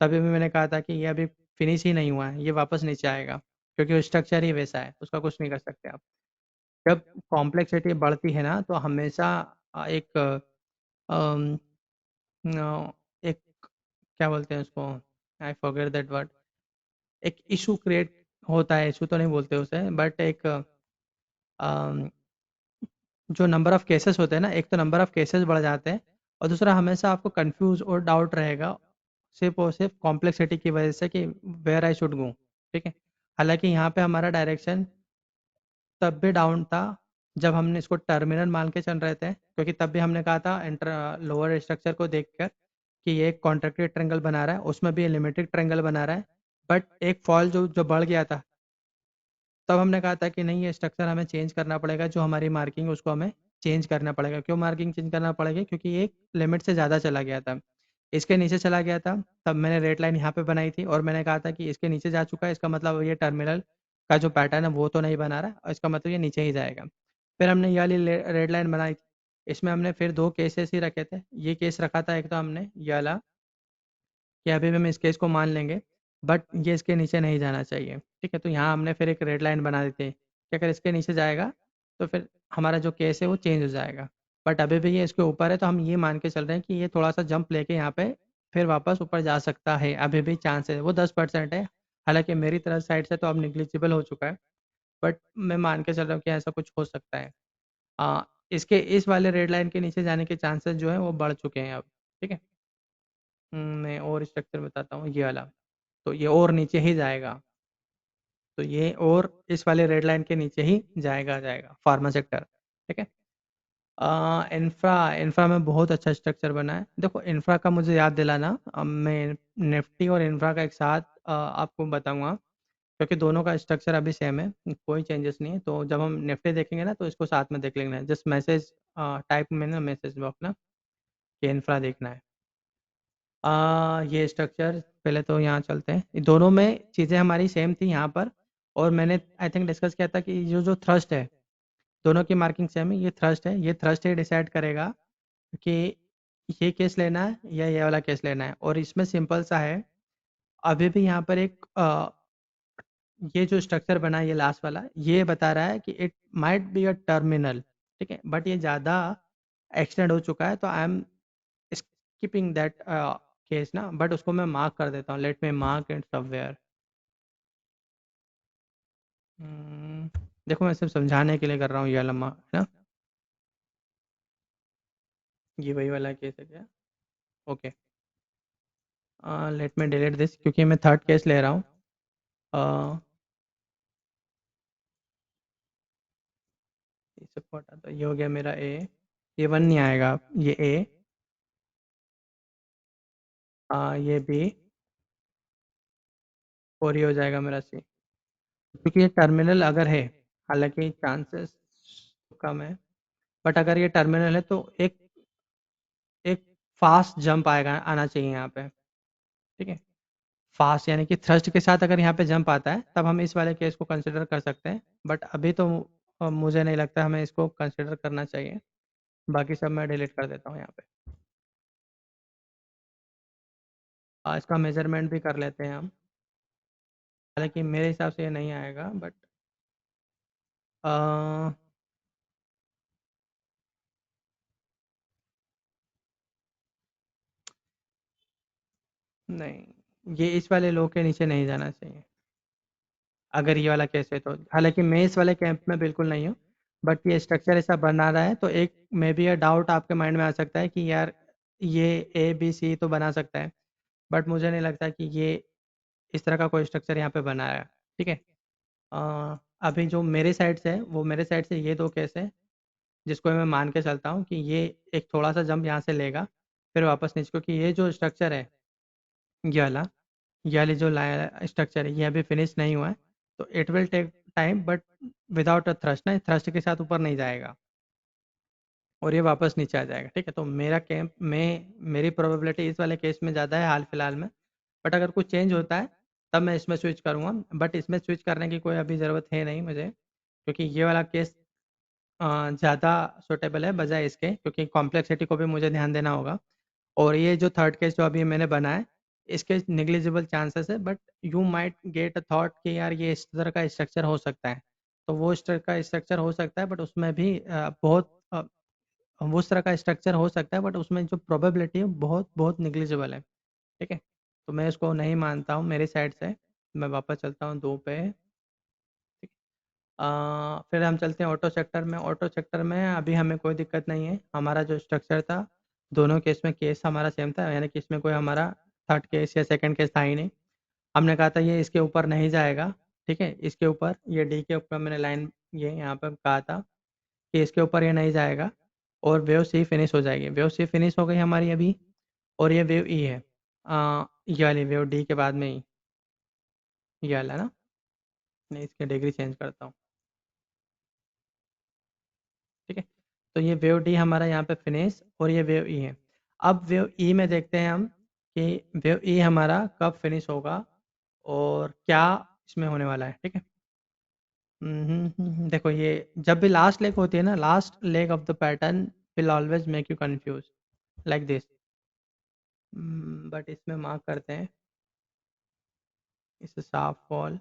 तभी भी मैंने कहा था कि ये अभी फिनिश ही नहीं हुआ है, ये वापस नीचे आएगा, क्योंकि वो स्ट्रक्चर ही वैसा है, उसका कुछ नहीं कर सकते आप। जब कॉम्प्लेक्सिटी बढ़ती है ना, तो हमेशा एक अम, एक क्या बोलते हैं उसको, आई फॉरगेट दैट वर्ड, एक इशू क्रिएट होता है, इशू तो नहीं बोलते उसे, बट एक जो नंबर ऑफ केसेस होते हैं ना, एक तो नंबर ऑफ केसेस बढ़ जाते हैं और दूसरा हमेशा आपको कंफ्यूज और डाउट रहेगा सिर्फ और सिर्फ कॉम्प्लेक्सिटी की वजह से कि वेयर आई शुड गो। ठीक है, हालांकि यहाँ पे हमारा डायरेक्शन तब भी डाउन था जब हमने इसको टर्मिनल मान के चल रहे थे, क्योंकि तब भी हमने कहा था लोअर स्ट्रक्चर को देखकर कि ये एक कॉन्ट्रैक्टेड ट्रेंगल बना रहा है, उसमें भी लिमिटेड ट्रेंगल बना रहा है। बट एक फॉल जो जो बढ़ गया था, तब हमने कहा था कि नहीं, ये स्ट्रक्चर हमें चेंज करना पड़ेगा, जो हमारी मार्किंग उसको हमें चेंज करना पड़ेगा। क्यों मार्किंग चेंज करना पड़ेगा? क्योंकि ये एक लिमिट से ज़्यादा चला गया था, इसके नीचे चला गया था। तब मैंने रेड लाइन यहाँ पे बनाई थी और मैंने कहा था कि इसके नीचे जा चुका है, इसका मतलब ये टर्मिनल का जो पैटर्न है वो तो नहीं बना रहा, और इसका मतलब ये नीचे ही जाएगा। फिर हमने ये वाली रेड लाइन बनाई थी, इसमें हमने फिर दो केसेस ही रखे थे। ये केस रखा था एक, तो हमने ये वाला कि अभी भी हम इस केस को मान लेंगे, बट ये इसके नीचे नहीं जाना चाहिए। ठीक है, तो यहाँ हमने फिर एक रेड लाइन बना दी थी कि अगर इसके नीचे जाएगा तो फिर हमारा जो केस है वो चेंज हो जाएगा। बट अभी भी ये इसके ऊपर है, तो हम ये मान के चल रहे हैं कि ये थोड़ा सा जंप लेके यहाँ पे फिर वापस ऊपर जा सकता है। अभी भी चांस है, वो 10% है। हालांकि मेरी तरफ साइड से तो अब निग्लिजिबल हो चुका है, बट मैं मान के चल रहा हूँ कि ऐसा कुछ हो सकता है। इसके इस वाले रेड लाइन के नीचे जाने के चांसेस जो है वो बढ़ चुके हैं अब। ठीक है, मैं और स्ट्रक्चर बताता हूँ, ये वाला तो ये और नीचे ही जाएगा, तो ये और इस वाले रेड लाइन के नीचे ही जाएगा फार्मा सेक्टर। ठीक है, इंफ्रा इंफ्रा में बहुत अच्छा स्ट्रक्चर बना है। देखो, इंफ्रा का मुझे याद दिलाना, मैं निफ्टी और इंफ्रा का एक साथ आपको बताऊंगा, क्योंकि दोनों का स्ट्रक्चर अभी सेम है, कोई चेंजेस नहीं है। तो जब हम निफ्टी देखेंगे ना, तो इसको साथ में देख लेंगे, जस्ट मैसेज टाइप में ना, मैसेज बॉक्स ना, कि इंफ्रा देखना है। ये स्ट्रक्चर पहले तो यहाँ चलते हैं, ये दोनों में चीज़ें हमारी सेम थी यहाँ पर। और मैंने आई थिंक डिस्कस किया था कि जो जो थ्रस्ट है, दोनों की मार्किंग सेम है। ये थ्रस्ट है, ये थ्रस्ट ही डिसाइड करेगा कि ये केस लेना है या ये वाला केस लेना है। और इसमें सिंपल सा है, अभी भी यहाँ पर एक ये जो स्ट्रक्चर बना है, ये लास्ट वाला, ये बता रहा है कि it might be a terminal. ठीक है, बट ये ज़्यादा एक्सटेंड हो चुका है, तो I am skipping that case ना, बट उसको मैं मार्क कर देता हूँ। Let me mark it somewhere. देखो, मैं सिर्फ समझाने के लिए कर रहा हूँ, ये लम्हा है ना, ये वही वाला केस है क्या? Okay, let me delete this, क्योंकि मैं थर्ड केस ले रहा हूँ। ये सबको हटा दो, ये हो गया मेरा ए, ये वन नहीं आएगा, ये ए, ये बी, और ये हो जाएगा मेरा सी। क्योंकि ये टर्मिनल अगर है, हालांकि चांसेस कम है, बट अगर ये टर्मिनल है तो एक एक फास्ट जंप आएगा, आना चाहिए यहाँ पे। ठीक है, फास्ट यानी कि थ्रस्ट के साथ अगर यहाँ पे जंप आता है, तब हम इस वाले केस को कंसिडर कर सकते हैं। बट अभी तो मुझे नहीं लगता हमें इसको कंसिडर करना चाहिए। बाकी सब मैं डिलीट कर देता हूँ यहाँ पे। इसका मेजरमेंट भी कर लेते हैं हम, हालांकि मेरे हिसाब से ये नहीं आएगा, बट नहीं, ये इस वाले लो के नीचे नहीं जाना चाहिए अगर ये वाला केस है तो। हालांकि मैं इस वाले कैंप में बिल्कुल नहीं हूँ, बट ये स्ट्रक्चर ऐसा बना रहा है, तो एक मे बी ये डाउट आपके माइंड में आ सकता है कि यार, ये ए बी सी तो बना सकता है, बट मुझे नहीं लगता कि ये इस तरह का कोई स्ट्रक्चर यहाँ पे बना है। ठीक है, अभी जो मेरे साइड से है, वो मेरे साइड से ये दो केस है, जिसको मैं मान के चलता हूँ कि ये एक थोड़ा सा जंप यहाँ से लेगा, फिर वापस नीचे, क्योंकि ये जो स्ट्रक्चर है, ये वाला, ये वाली जो स्ट्रक्चर है, ये अभी फिनिश नहीं हुआ है, तो it will take time, but without a thrust ना, थ्रस्ट के साथ ऊपर नहीं जाएगा और ये वापस नीचे आ जाएगा। ठीक है, तो मेरा कैंप में मेरी प्रोबेबिलिटी इस वाले केस में ज़्यादा है हाल फिलहाल में। बट अगर कुछ चेंज होता है, तब मैं इसमें स्विच करूँगा, बट इसमें स्विच करने की कोई अभी ज़रूरत है नहीं मुझे, क्योंकि ये वाला केस ज़्यादा सूटेबल है बजाय इसके, क्योंकि कॉम्प्लेक्सिटी को भी मुझे ध्यान देना होगा। और ये जो थर्ड केस जो अभी मैंने बना है, इसके निग्लिजिबल चांसेस है, but you might get a thought कि यार, ये इस तरह का स्ट्रक्चर हो सकता है। तो वो इस तरह का स्ट्रक्चर हो सकता है, बट उसमें भी वो उस तरह का स्ट्रक्चर हो सकता है, बट उसमें जो प्रोबेबिलिटी है बहुत बहुत निग्लिजिबल है। ठीक है, तो मैं इसको नहीं मानता हूँ मेरी साइड से। मैं वापस चलता हूँ 2 पे। फिर हम चलते हैं ऑटो सेक्टर में। ऑटो सेक्टर में अभी हमें कोई दिक्कत नहीं है। हमारा जो स्ट्रक्चर था, दोनों केस में केस हमारा सेम था, यानी कि इसमें कोई हमारा थर्ड केस या सेकंड केस था ही नहीं। हमने कहा था ये इसके ऊपर नहीं जाएगा, ठीक है, इसके ऊपर, ये डी के ऊपर मैंने लाइन ये यहाँ पर कहा था कि इसके ऊपर ये नहीं जाएगा और वेव सी फिनिश हो जाएगी। वेव सी फिनिश हो गई हमारी अभी, और ये वेव ई है, ये वाली वेव डी के बाद में ही, ये वाला ना, नहीं इसके डिग्री चेंज करता हूँ, ठीक है। तो ये वेव डी हमारा यहाँ पे फिनिश, और ये वेव ई है। अब वेव ई में देखते हैं हम कि वेव ई हमारा कब फिनिश होगा और क्या इसमें होने वाला है, ठीक है। देखो ये जब भी लास्ट लेग होती है ना, last leg of the pattern will always make you confuse like this. But इसमें मार्क करते हैं, इसे साफ फॉल,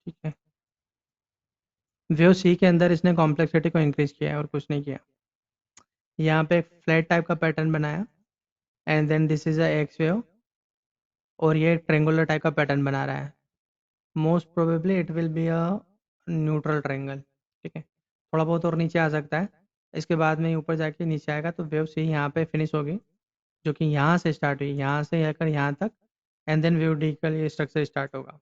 ठीक है। वेव सी के अंदर इसने कॉम्प्लेक्सिटी को इंक्रीज किया है और कुछ नहीं किया। यहाँ पे एक फ्लैट टाइप का पैटर्न बनाया, and then this is a X wave, और ये ट्रेंगुलर टाइप का पैटर्न बना रहा है। Most probably it will be a neutral triangle, ठीक है। थोड़ा बहुत और नीचे आ सकता है, इसके बाद में ऊपर जाके नीचे आएगा, तो वेव सी यहाँ पे फिनिश होगी, जो कि यहाँ से स्टार्ट हुई, यहाँ से लेकर यहाँ तक, एंड देन वेव डी का ये स्ट्रक्चर स्टार्ट होगा।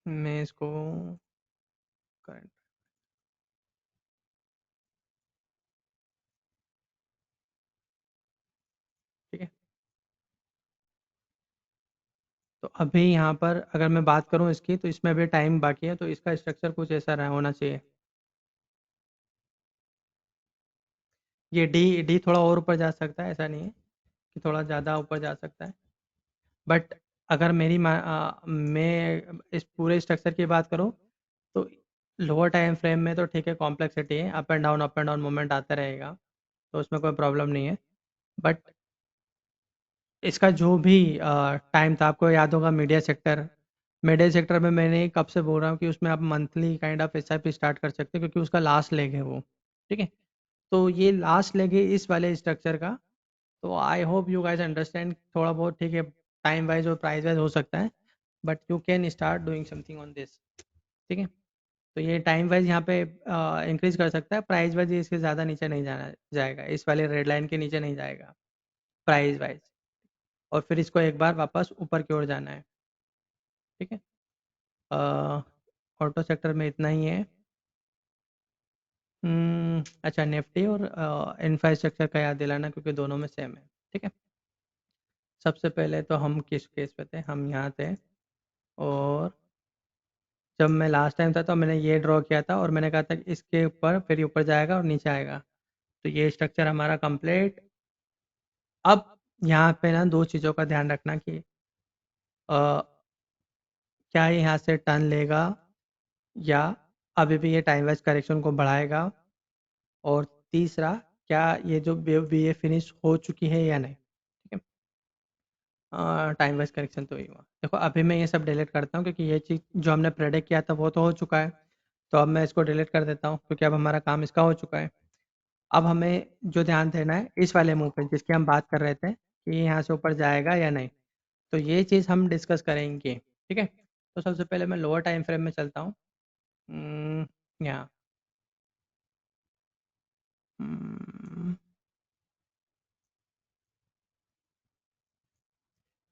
मैं इसको करंट, ठीक है। तो अभी यहाँ पर अगर मैं बात करूँ इसकी, तो इसमें अभी टाइम बाकी है, तो इसका स्ट्रक्चर कुछ ऐसा रहा होना चाहिए। ये डी डी थोड़ा और ऊपर जा सकता है, ऐसा नहीं है कि थोड़ा ज़्यादा ऊपर जा सकता है, बट अगर मैं इस पूरे स्ट्रक्चर की बात करूँ, तो लोअर टाइम फ्रेम में तो ठीक है, कॉम्प्लेक्सिटी है, अप एंड डाउन मूवमेंट आता रहेगा, तो उसमें कोई प्रॉब्लम नहीं है। बट इसका जो भी टाइम था, आपको याद होगा मीडिया सेक्टर में मैंने कब से बोल रहा हूँ कि उसमें आप monthly kind of S I P start कर सकते हैं, क्योंकि उसका लास्ट लेग है वो, ठीक है। तो ये लास्ट लेग है इस वाले स्ट्रक्चर का। तो I hope you guys understand थोड़ा बहुत, ठीक है, टाइम वाइज और प्राइस वाइज हो सकता है, but you can start doing something on this, ठीक है। तो ये टाइम वाइज यहाँ पे इंक्रीज कर सकता है, प्राइस वाइज इसके ज़्यादा नीचे नहीं जाना जाएगा, इस वाले रेड लाइन के नीचे नहीं जाएगा प्राइस वाइज, और फिर इसको एक बार वापस ऊपर की ओर जाना है, ठीक है। ऑटो सेक्टर में इतना ही है। अच्छा, निफ्टी और इंफ्रास्ट्रक्चर का याद दिलाना, क्योंकि दोनों में सेम है, ठीक है। सबसे पहले तो हम किस केस पे थे, हम यहाँ थे, और जब मैं लास्ट टाइम था तो मैंने ये ड्रॉ किया था, और मैंने कहा था कि इसके ऊपर फिर ये ऊपर जाएगा और नीचे आएगा। तो ये स्ट्रक्चर हमारा कंप्लीट। अब यहाँ पे ना दो चीज़ों का ध्यान रखना कि अ, क्या ये यहाँ से टर्न लेगा, या अभी भी ये टाइम वाइज करेक्शन को बढ़ाएगा, और तीसरा, क्या ये जो वेव भी ये फिनिश हो चुकी है या नहीं, ठीक है। टाइम वाइज करेक्शन तो ही हुआ। देखो अभी मैं ये सब डिलीट करता हूँ, क्योंकि ये चीज़ जो हमने प्रेडिक्ट किया था वो तो हो चुका है, तो अब मैं इसको डिलीट कर देता हूँ, क्योंकि अब हमारा काम इसका हो चुका है। अब हमें जो ध्यान देना है इस वाले मूव पे, जिसकी हम बात कर रहे थे कि ये यहाँ से ऊपर जाएगा या नहीं, तो ये चीज़ हम डिस्कस करेंगे, ठीक है। तो सबसे पहले मैं लोअर टाइम फ्रेम में चलता हूँ। यहाँ हम्म,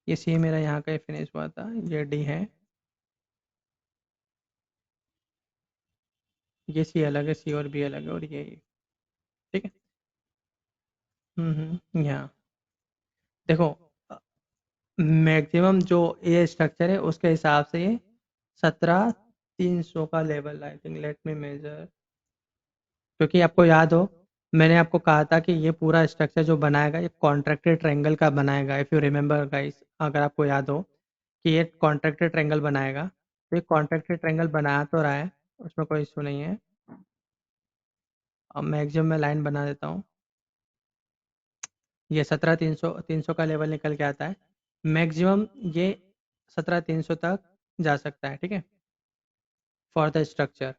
ये सी मेरा यहाँ का ही फिनिश हुआ था, ये डी है, ये सी अलग है, सी और बी अलग है, और ये ठीक है। यहाँ देखो, मैक्सिमम जो ये स्ट्रक्चर है उसके हिसाब से ये 17,300 का level, I think, let me measure. क्योंकि आपको याद हो, मैंने आपको कहा था कि ये पूरा स्ट्रक्चर जो बनाएगा ये कॉन्ट्रैक्टेड ट्रायंगल का बनाएगा, इफ़ यू रिमेंबर गाइस, अगर आपको याद हो कि ये कॉन्ट्रैक्टेड ट्रायंगल बनाएगा, तो ये कॉन्ट्रैक्टेड ट्रायंगल बना तो रहा है, उसमें कोई इशू नहीं है। अब मैक्सिमम में लाइन बना देता हूँ, ये 17,300 का लेवल निकल के आता है, मैक्सिमम ये 17,300 तक जा सकता है, ठीक है, फॉर द स्ट्रक्चर।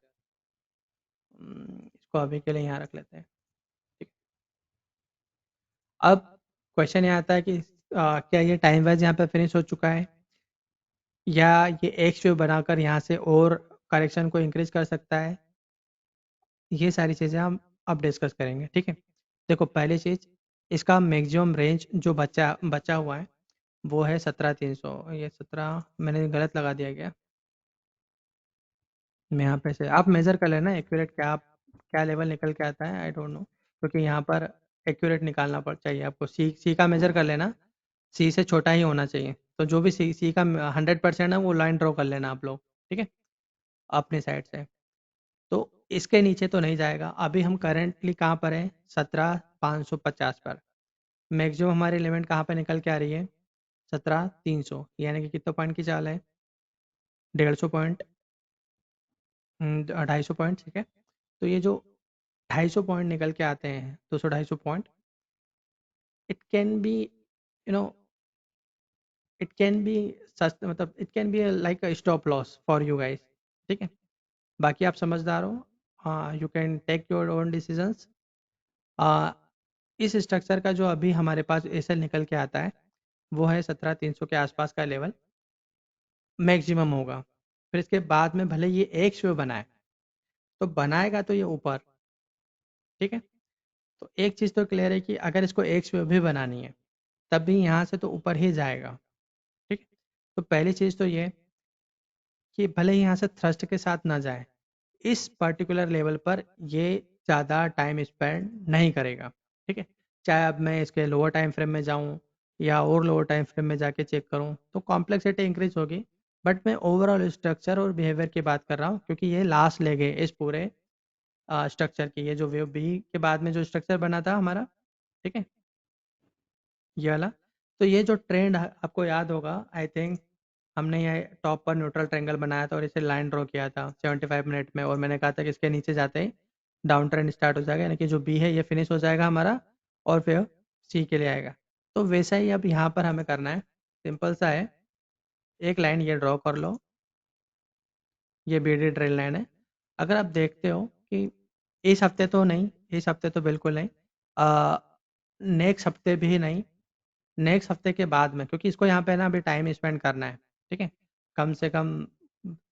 इसको अभी के लिए यहाँ रख लेते हैं, ठीक। अब क्वेश्चन ये आता है कि क्या ये टाइम वाइज यहाँ पे फिनिश हो चुका है, या ये एक वेव बनाकर यहाँ से और करेक्शन को इंक्रीज कर सकता है। ये सारी चीज़ें हम अब डिस्कस करेंगे, ठीक है। देखो, पहली चीज़, इसका मैक्सिमम रेंज जो बचा बचा हुआ है वो है 17,300, ये 17 मैंने गलत लगा दिया गया, मैं यहाँ पे से आप मेज़र कर लेना एक्यूरेट क्या क्या लेवल निकल के आता है, आई डोंट नो, क्योंकि यहाँ पर एक्यूरेट निकालना पड़ चाहिए आपको, सी सी का मेज़र कर लेना, सी से छोटा ही होना चाहिए, तो जो भी सी सी का 100% है वो लाइन ड्रॉ कर लेना आप लोग, ठीक है, अपनी साइड से। तो इसके नीचे तो नहीं जाएगा, अभी हम करेंटली कहाँ पर हैं, 17,550 पर। मैक्सिमम हमारी लिमिट कहाँ पे निकल के आ रही है, 17,300, यानी कि कितने पॉइंट की चाल है, 150 पॉइंट, 250 पॉइंट, ठीक है। तो ये जो 250 पॉइंट निकल के आते हैं, 200-250 point, it can be, you know, it can be such, मतलब it can be like a stop loss for you guys, ठीक है। बाकी आप समझदार हो, हाँ, you can take your own decisions. इस स्ट्रक्चर का जो अभी हमारे पास एसएल निकल के आता है वो है 17,300 के आसपास का लेवल मैक्सिमम होगा। फिर इसके बाद में भले ये एक शेव बनाए, तो बनाएगा तो ये ऊपर, ठीक है। तो एक चीज़ तो क्लियर है कि अगर इसको एक शेव भी बनानी है तब भी यहाँ से तो ऊपर ही जाएगा, ठीक है। तो पहली चीज़ तो ये कि भले ही यहाँ से थ्रस्ट के साथ ना जाए, इस पर्टिकुलर लेवल पर ये ज़्यादा टाइम स्पेंड नहीं करेगा, ठीक है। चाहे अब मैं इसके लोअर टाइम फ्रेम में जाऊँ या और लोअर टाइम फ्रेम में जाके चेक करूँ तो कॉम्प्लेक्सिटी इंक्रीज होगी, बट मैं ओवरऑल स्ट्रक्चर और बिहेवियर की बात कर रहा हूँ, क्योंकि ये लास्ट लेग है इस पूरे स्ट्रक्चर की, ये जो वेव बी के बाद में जो स्ट्रक्चर बना था हमारा, ठीक है, ये वाला। तो ये जो ट्रेंड आपको याद होगा, आई थिंक, हमने ये टॉप पर न्यूट्रल ट्रायंगल बनाया था और इसे लाइन ड्रॉ किया था 75 मिनट में, और मैंने कहा था कि इसके नीचे जाते ही डाउन ट्रेंड स्टार्ट हो जाएगा, यानी कि जो बी है ये फिनिश हो जाएगा हमारा और फिर सी के लिए आएगा। तो वैसा ही अब यहाँ पर हमें करना है, सिंपल सा है, एक लाइन ये ड्रॉ कर लो, ये बी डी ट्रेल लाइन है। अगर आप देखते हो कि इस हफ्ते तो नहीं, इस हफ्ते तो बिल्कुल नहीं, नेक्स्ट हफ्ते भी नहीं, नेक्स्ट हफ्ते के बाद में, क्योंकि इसको यहाँ पे ना अभी टाइम स्पेंड करना है, ठीक है, कम से कम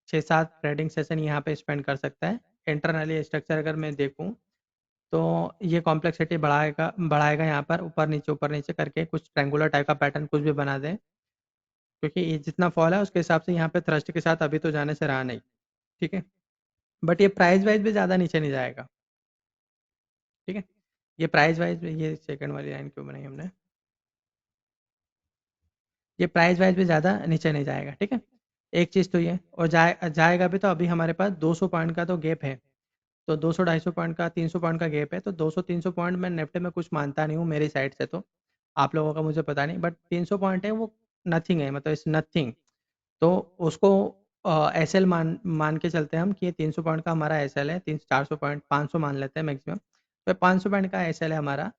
6-7 ट्रेडिंग सेशन यहाँ पे स्पेंड कर सकता है। इंटरनली स्ट्रक्चर अगर मैं देखूँ तो ये कॉम्प्लेक्सिटी बढ़ाएगा बढ़ाएगा यहाँ पर, ऊपर नीचे करके कुछ ट्रैंगुलर टाइप का पैटर्न कुछ भी बना दें, क्योंकि ये जितना फॉल है उसके हिसाब से यहाँ पे थ्रस्ट के साथ अभी तो जाने से रहा नहीं, ठीक है। बट ये प्राइस वाइज भी ज़्यादा नीचे नहीं जाएगा, ठीक है। ये प्राइस वाइज, ये सेकंड वाली लाइन क्यों बनाई हमने, ये प्राइस वाइज भी ज़्यादा नीचे नहीं जाएगा, ठीक है। एक चीज़ तो ये, और जाएगा भी तो अभी हमारे पास 200 पॉइंट का तो गैप है, तो 200-250 पॉइंट का, 300 पॉइंट का गैप है, तो 200-300 पॉइंट मैं निफ्टी में कुछ मानता नहीं हूँ मेरी साइड से, तो आप लोगों का मुझे पता नहीं, बट 300 पॉइंट है वो नथिंग है, मतलब इट्स नथिंग। तो उसको एस एल मान मान के चलते हैं हम कि ये 300 पॉइंट का हमारा एस एल है, 300-400 पॉइंट, 500 मान लेते हैं मैक्सिमम, तो 500 पॉइंट का एस एल है हमारा,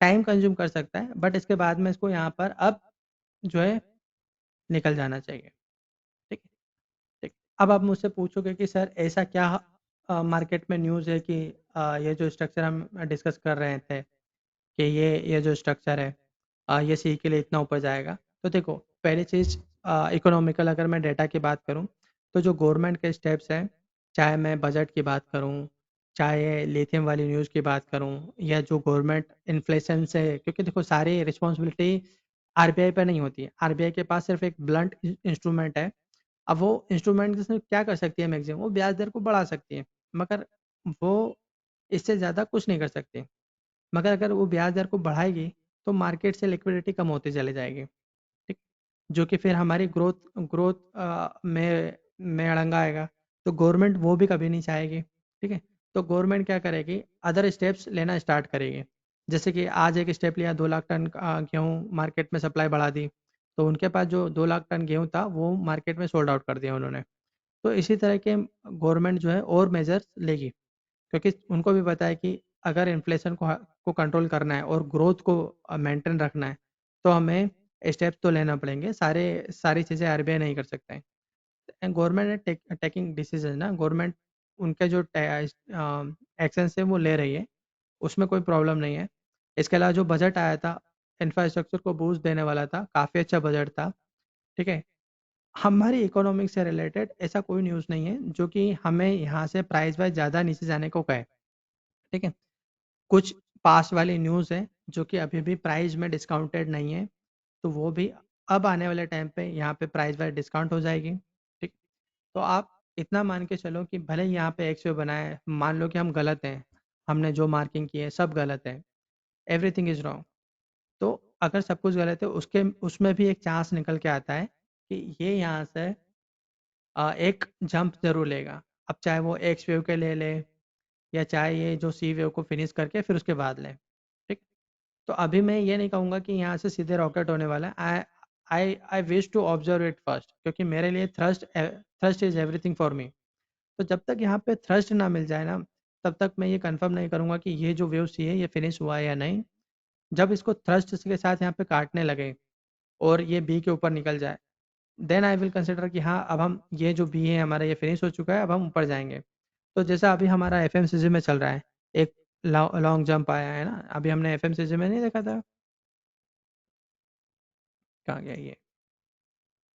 टाइम कंज्यूम कर सकता है, बट इसके बाद में इसको यहाँ पर अब जो है निकल जाना चाहिए, ठीक है। ठीक। अब आप मुझसे पूछोगे कि सर ऐसा क्या मार्केट में न्यूज़ है कि ये जो स्ट्रक्चर हम डिस्कस कर रहे थे कि ये जो स्ट्रक्चर है ये सी के लिए इतना ऊपर जाएगा। तो देखो, पहली चीज़, इकोनॉमिकल अगर मैं डेटा की बात करूँ तो जो गवर्नमेंट के स्टेप्स हैं, चाहे मैं बजट की बात करूँ, चाहे लिथियम वाली न्यूज़ की बात करूं या जो गवर्नमेंट इन्फ्लेशन से, क्योंकि देखो सारी रिस्पॉन्सिबिलिटी आरबीआई पे नहीं होती है। आरबीआई के पास सिर्फ एक ब्लंट इंस्ट्रूमेंट है। अब वो इंस्ट्रूमेंट से क्या कर सकती है मैक्सिमम, वो ब्याज दर को बढ़ा सकती है, मगर वो इससे ज़्यादा कुछ नहीं कर सकती। मगर अगर वो ब्याज दर को बढ़ाएगी तो मार्केट से लिक्विडिटी कम होती चली जाएगी, ठीक, जो कि फिर हमारी ग्रोथ ग्रोथ में अड़ंगा आएगा। तो गवर्नमेंट वो भी कभी नहीं चाहेगी, ठीक है। तो गवर्नमेंट क्या करेगी, अदर स्टेप्स लेना स्टार्ट करेगी। जैसे कि आज एक स्टेप लिया, 2 लाख टन गेहूँ मार्केट में सप्लाई बढ़ा दी, तो उनके पास जो 2 लाख टन गेहूँ था वो मार्केट में सोल्ड आउट कर दिया उन्होंने। तो इसी तरह के गवर्नमेंट जो है और मेजर्स लेगी, क्योंकि उनको भी पता है कि अगर इन्फ्लेशन को कंट्रोल करना है और ग्रोथ को मेंटेन रखना है, तो हमें स्टेप्स तो लेना पड़ेंगे। सारी चीज़ें आरबीआई नहीं कर सकते हैं। गवर्नमेंट है टेकिंग डिसीजन ना, गवर्नमेंट उनके जो एक्शन है वो ले रही है, उसमें कोई प्रॉब्लम नहीं है। इसके अलावा जो बजट आया था इंफ्रास्ट्रक्चर को बूस्ट देने वाला था, काफ़ी अच्छा बजट था, ठीक है। हमारी इकोनॉमिक से रिलेटेड ऐसा कोई न्यूज़ नहीं है जो कि हमें यहाँ से प्राइस वाइज ज़्यादा नीचे जाने को कहे, ठीक है। कुछ पास वाली न्यूज़ है जो कि अभी भी प्राइस में डिस्काउंटेड नहीं है, तो वो भी अब आने वाले टाइम पे यहाँ पे प्राइस वाइज डिस्काउंट हो जाएगी, ठीक। तो आप इतना मान के चलो कि भले ही यहाँ पे एक्सवे बना है, मान लो कि हम गलत हैं, हमने जो मार्किंग की है सब गलत है, एवरीथिंग इज रॉन्ग। तो अगर सब कुछ गलत है, उसके उसमें भी एक चांस निकल के आता है कि ये यहाँ से एक जंप जरूर लेगा। अब चाहे वो एक्स वेव के ले ले या चाहे ये जो सी वेव को फिनिश करके फिर उसके बाद लें, ठीक। तो अभी मैं ये नहीं कहूँगा कि यहाँ से सीधे रॉकेट होने वाला है। I I I wish to observe it first, क्योंकि मेरे लिए thrust is everything for me. तो जब तक यहाँ पे थ्रस्ट ना मिल जाए ना, तब तक मैं ये कंफर्म नहीं करूँगा कि ये जो वेव सी है ये फिनिश हुआ है या नहीं। जब इसको थ्रस्ट के साथ यहाँ पे काटने लगे और ये बी के ऊपर निकल जाए, देन आई विल कंसिडर कि हाँ, अब हम ये जो बी है हमारा ये फिनिश हो चुका है, अब हम ऊपर जाएंगे। तो जैसा अभी हमारा एफएमसीजी में चल रहा है, एक लॉन्ग जंप आया है ना, अभी हमने एफएमसीजी में नहीं देखा था, कहाँ गया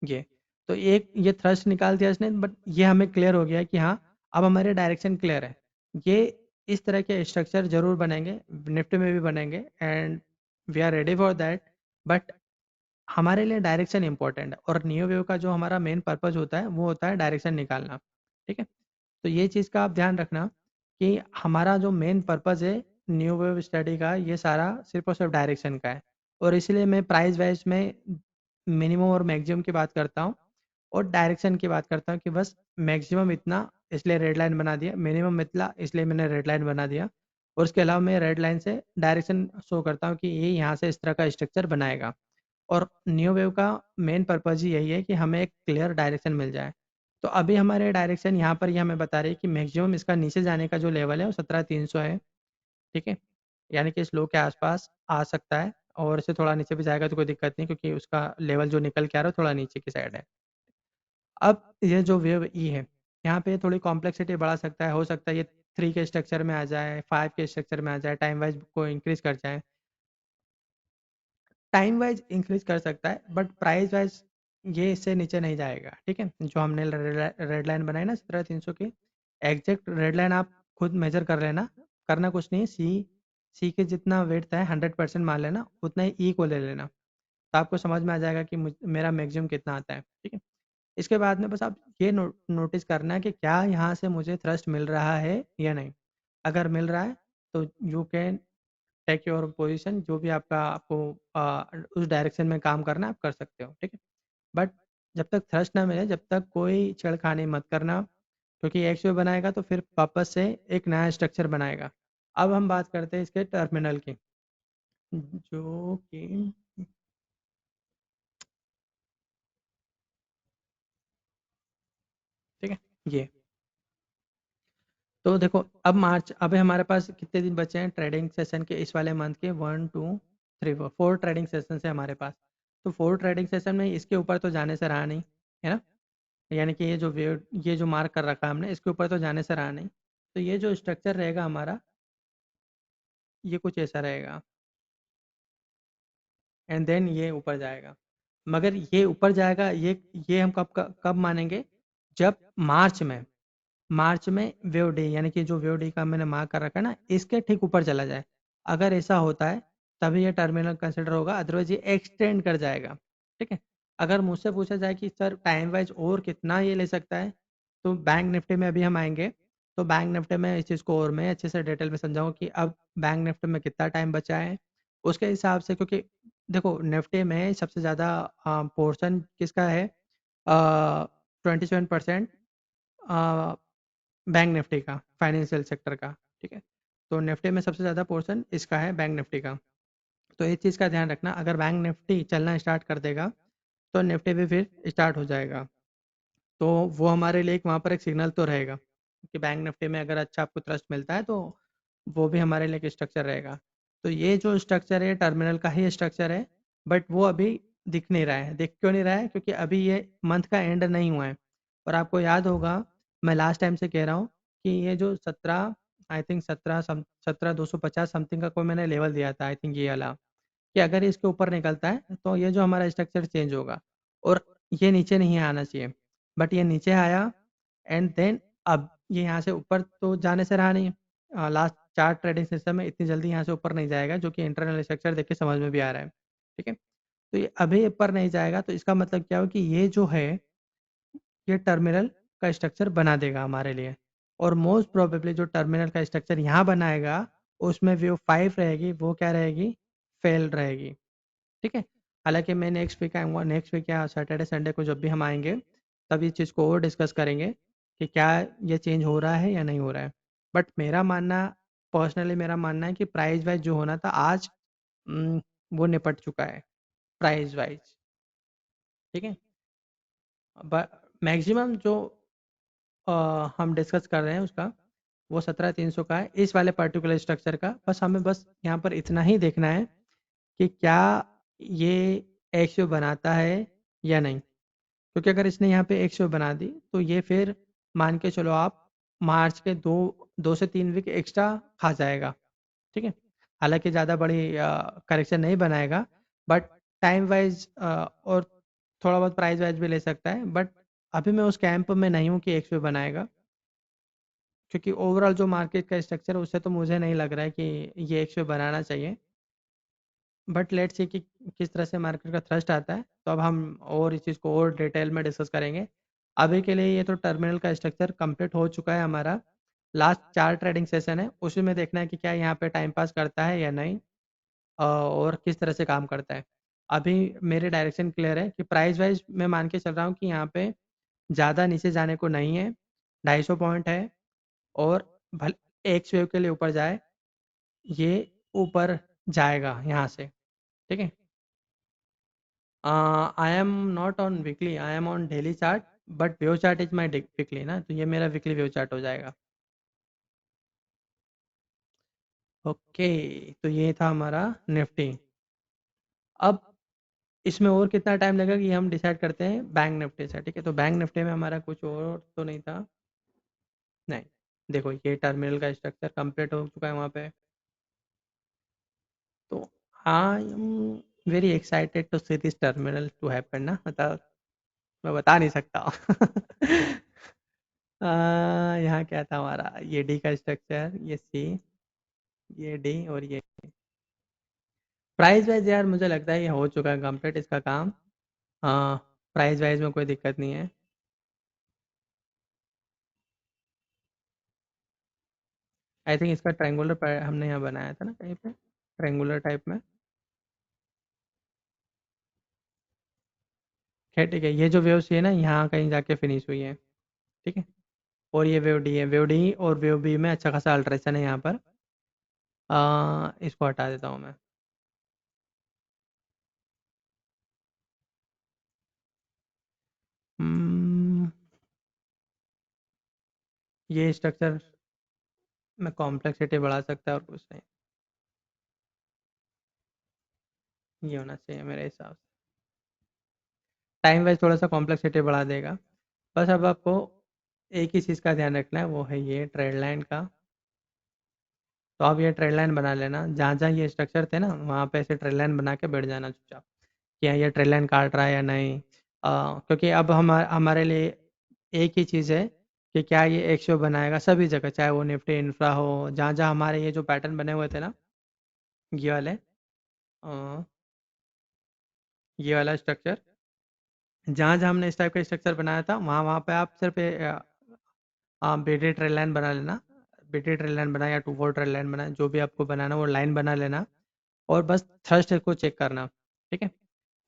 ये। तो एक ये थ्रस्ट निकाल दिया इसने, बट ये हमें क्लियर हो गया है कि हाँ, अब हमारे डायरेक्शन क्लियर है। ये इस तरह के स्ट्रक्चर जरूर बनेंगे, निफ्टी में भी बनेंगे, and we are ready for that. But हमारे लिए डायरेक्शन इंपॉर्टेंट है, और नियो वेव का जो हमारा मेन पर्पज होता है वो होता है डायरेक्शन निकालना, ठीक है। तो ये चीज़ का आप ध्यान रखना कि हमारा जो मेन पर्पज है न्यू वेव स्टडी का, ये सारा सिर्फ और सिर्फ डायरेक्शन का है। और इसलिए मैं प्राइस वाइज में मिनिमम और मैक्सिमम की बात करता हूँ, और डायरेक्शन की बात करता हूँ कि बस मैक्सिमम इतना इसलिए रेड लाइन बना दिया, मिनिमम इतना इसलिए मैंने रेड लाइन बना दिया। और उसके अलावा मैं रेड लाइन से डायरेक्शन शो करता हूँ कि ये यहाँ से इस तरह का स्ट्रक्चर बनाएगा। और न्यू वेव का मेन पर्पज ही यही है कि हमें एक क्लियर डायरेक्शन मिल जाए। तो अभी हमारे डायरेक्शन यहाँ पर ये हमें बता रही है कि मैक्सिमम इसका नीचे जाने का जो लेवल है वो 17,300 है, ठीक है। यानी कि इस लो के आसपास आ सकता है, और इसे थोड़ा नीचे भी जाएगा तो कोई दिक्कत नहीं, क्योंकि उसका लेवल जो निकल के आ रहा है थोड़ा नीचे की साइड है। अब ये जो वेव ई है, यहाँ पे थोड़ी कॉम्प्लेक्सिटी बढ़ा सकता है, हो सकता है ये 3 के स्ट्रक्चर में आ जाए, 5 के स्ट्रक्चर में आ जाए, टाइम वाइज को इंक्रीज कर जाए। टाइम वाइज इंक्रीज कर सकता है, बट प्राइस वाइज ये इससे नीचे नहीं जाएगा, ठीक है। जो हमने रेड लाइन बनाई ना 17,300 की, एग्जैक्ट रेड लाइन आप खुद मेजर कर लेना, करना कुछ नहीं, सी के जितना वेट है 100% मान लेना, उतना ही ई को ले लेना, तो आपको समझ में आ जाएगा कि मेरा मैक्सिमम कितना आता है, ठीक है। इसके बाद में बस आप ये नोटिस करना है कि क्या यहाँ से मुझे थ्रस्ट मिल रहा है या नहीं। अगर मिल रहा है तो you can take your position, जो भी आपका आपको उस डायरेक्शन में काम करना है आप कर सकते हो, ठीक है। बट जब तक थ्रस्ट ना मिले, जब तक कोई छेड़खानी मत करना, क्योंकि एक्स वे बनाएगा तो फिर वापस से एक नया स्ट्रक्चर बनाएगा। अब हम बात करते हैं इसके टर्मिनल की, जो कि ठीक है ये। तो देखो अब मार्च, अभी हमारे पास कितने दिन बचे हैं ट्रेडिंग सेशन के इस वाले मंथ के, 1 2 3 4 ट्रेडिंग सेशन है हमारे पास। तो 4 ट्रेडिंग सेशन में इसके ऊपर तो जाने से रहा नहीं, है ना। यानी कि ये जो मार्क कर रखा है हमने, इसके ऊपर तो जाने से रहा नहीं। तो ये जो स्ट्रक्चर रहेगा हमारा, ये कुछ ऐसा रहेगा, एंड देन ये ऊपर जाएगा। मगर ये ऊपर जाएगा, ये हम कब मानेंगे, जब मार्च में मार्च में वेव डे यानी कि जो वेव डे का मैंने मार्क कर रखा है ना, इसके ठीक ऊपर चला जाए। अगर ऐसा होता है तभी ये टर्मिनल कंसिडर होगा, अदरवाइज ये एक्सटेंड कर जाएगा। ठीक है। अगर मुझसे पूछा जाए कि सर टाइम वाइज और कितना ये ले सकता है, तो बैंक निफ्टी में अभी हम आएंगे। तो बैंक निफ्टी में इस चीज़ को और मैं अच्छे से डिटेल में समझाऊँ कि अब बैंक निफ्टी में कितना टाइम बचा है उसके हिसाब से। क्योंकि देखो निफ्टी में सबसे ज़्यादा पोर्शन किसका है, 27% बैंक निफ्टी का, फाइनेंशियल सेक्टर का। ठीक है। तो निफ्टी में सबसे ज़्यादा पोर्शन इसका है, बैंक निफ्टी का। तो इस चीज़ का ध्यान रखना, अगर बैंक निफ्टी चलना स्टार्ट कर देगा तो निफ्टी भी फिर स्टार्ट हो जाएगा। तो वो हमारे लिए वहाँ पर एक सिग्नल तो रहेगा कि बैंक निफ्टी में अगर अच्छा आपको ट्रस्ट मिलता है तो वो भी हमारे लिए एक स्ट्रक्चर रहेगा। तो ये जो स्ट्रक्चर है टर्मिनल का ही स्ट्रक्चर है, बट वो अभी दिख नहीं रहा है। दिख क्यों नहीं रहा है? क्योंकि अभी ये मंथ का एंड नहीं हुआ है। और आपको याद होगा, मैं लास्ट टाइम से कह रहा हूँ कि ये जो 17, आई थिंक 17 250 समथिंग का कोई मैंने लेवल दिया था, आई थिंक ये वाला, कि अगर इसके ऊपर निकलता है तो ये जो हमारा स्ट्रक्चर चेंज होगा और ये नीचे नहीं आना चाहिए। बट ये नीचे आया एंड देन अब ये यहाँ से ऊपर तो जाने से रहा नहीं। लास्ट 4 ट्रेडिंग सिस्टम में इतनी जल्दी यहाँ से ऊपर नहीं जाएगा, जो कि इंटरनल स्ट्रक्चर देख के समझ में भी आ रहा है। ठीक है। तो ये अभी ऊपर नहीं जाएगा, तो इसका मतलब क्या हो कि ये जो है ये टर्मिनल का स्ट्रक्चर बना देगा हमारे लिए। और मोस्ट प्रोबेबली जो टर्मिनल का स्ट्रक्चर यहाँ बनाएगा उसमें व्यू 5 रहेगी, वो क्या रहेगी, फेल रहेगी। ठीक है। हालांकि मैं नेक्स्ट वीक आऊँगा, नेक्स्ट वीक या सैटरडे संडे को जब भी हम आएंगे तब इस चीज़ को और डिस्कस करेंगे कि क्या ये चेंज हो रहा है या नहीं हो रहा है। बट मेरा मानना, पर्सनली मेरा मानना है कि प्राइस वाइज जो होना था आज, वो निपट चुका है प्राइस वाइज। ठीक है। मैक्सिमम जो हम डिस्कस कर रहे हैं उसका, वो 17,300 का है, इस वाले पर्टिकुलर स्ट्रक्चर का। बस हमें बस यहाँ पर इतना ही देखना है कि क्या ये एक वेव बनाता है या नहीं। क्योंकि अगर इसने यहाँ पे एक वेव बना दी तो ये फिर मान के चलो आप मार्च के 2 से 3 वीक एक्स्ट्रा खा जाएगा। ठीक है। हालांकि ज़्यादा बड़ी करेक्शन नहीं बनाएगा, बट टाइम वाइज और थोड़ा बहुत प्राइस वाइज भी ले सकता है। बट अभी मैं उस कैंप में नहीं हूँ कि एक वेव बनाएगा, क्योंकि ओवरऑल जो मार्केट का स्ट्रक्चर है उससे तो मुझे नहीं लग रहा है कि ये एक वेव बनाना चाहिए। बट लेट्स सी कि किस तरह से मार्केट का थ्रस्ट आता है, तो अब हम और इस चीज़ को और डिटेल में डिस्कस करेंगे। अभी के लिए ये तो टर्मिनल का स्ट्रक्चर कंप्लीट हो चुका है हमारा। लास्ट 4 ट्रेडिंग सेशन है, उसी में देखना है कि क्या यहाँ पे टाइम पास करता है या नहीं, और किस तरह से काम करता है। अभी मेरे डायरेक्शन क्लियर है कि प्राइस वाइज मैं मान के चल रहा हूँ कि यहाँ पे ज़्यादा नीचे जाने को नहीं है, 250 पॉइंट है। और भले एक वेव के लिए ऊपर जाए, ये ऊपर जाएगा यहाँ से। ठीक है। I am not on weekly, I am on daily chart, but view chart is my weekly ना, तो ये मेरा वीकली व्यू चार्ट हो जाएगा। ओके। तो ये था हमारा निफ्टी। अब इसमें और कितना टाइम लगेगा कि हम डिसाइड करते हैं बैंक निफ्टी से। ठीक है। तो बैंक निफ्टी में हमारा कुछ और तो नहीं था। नहीं, देखो ये टर्मिनल का स्ट्रक्चर कंप्लीट हो चुका है वहाँ पे। तो I am very excited to see this terminal to happen ना, मतलब मैं बता नहीं सकता। यहाँ क्या था हमारा, ये डी का स्ट्रक्चर, ये सी, ये डी और ये प्राइस वाइज। यार मुझे लगता है ये हो चुका है कंप्लीट इसका काम। हाँ, प्राइस वाइज में कोई दिक्कत नहीं है। आई थिंक इसका ट्रायंगुलर हमने यहाँ बनाया था ना कहीं पे, ट्रायंगुलर टाइप में। खैर ठीक है, ये जो वेव्स है ना यहाँ कहीं जाके फिनिश हुई है। ठीक है। और ये वेव डी है, वेव डी और वेव बी में अच्छा खासा अल्ट्रेशन है यहाँ पर। इसको हटा देता हूँ मैं। हम्म, ये स्ट्रक्चर में कॉम्प्लेक्सिटी बढ़ा सकता है और कुछ नहीं। ये होना चाहिए मेरे हिसाब से, टाइम वाइज थोड़ा सा कॉम्प्लेक्सिटी बढ़ा देगा। बस अब आपको एक ही चीज़ का ध्यान रखना है, वो है ये ट्रेड लाइन का। तो आप ये ट्रेड लाइन बना लेना, जहाँ जहाँ ये स्ट्रक्चर थे ना वहाँ पे ऐसे ट्रेड लाइन बना के बैठ जाना चुपचाप, कि हाँ, ये ट्रेड लाइन काट रहा है या नहीं। क्योंकि अब हमारे लिए एक ही चीज़ है कि क्या ये एक शो बनाएगा सभी जगह, चाहे वो निफ्टी इंफ्रा हो, जहाँ जहाँ हमारे ये जो पैटर्न बने हुए थे ना, ये वाले, अ, ये वाला स्ट्रक्चर, जहाँ जहाँ हमने इस टाइप का स्ट्रक्चर बनाया था, वहाँ वहाँ पे आप सिर्फ बीटी ट्रेल लाइन बना लेना। बीटी ट्रेल लाइन बना या 2 4 ट्रेल लाइन बना, जो भी आपको बनाना वो लाइन बना लेना, और बस थ्रस्ट को चेक करना। ठीक है,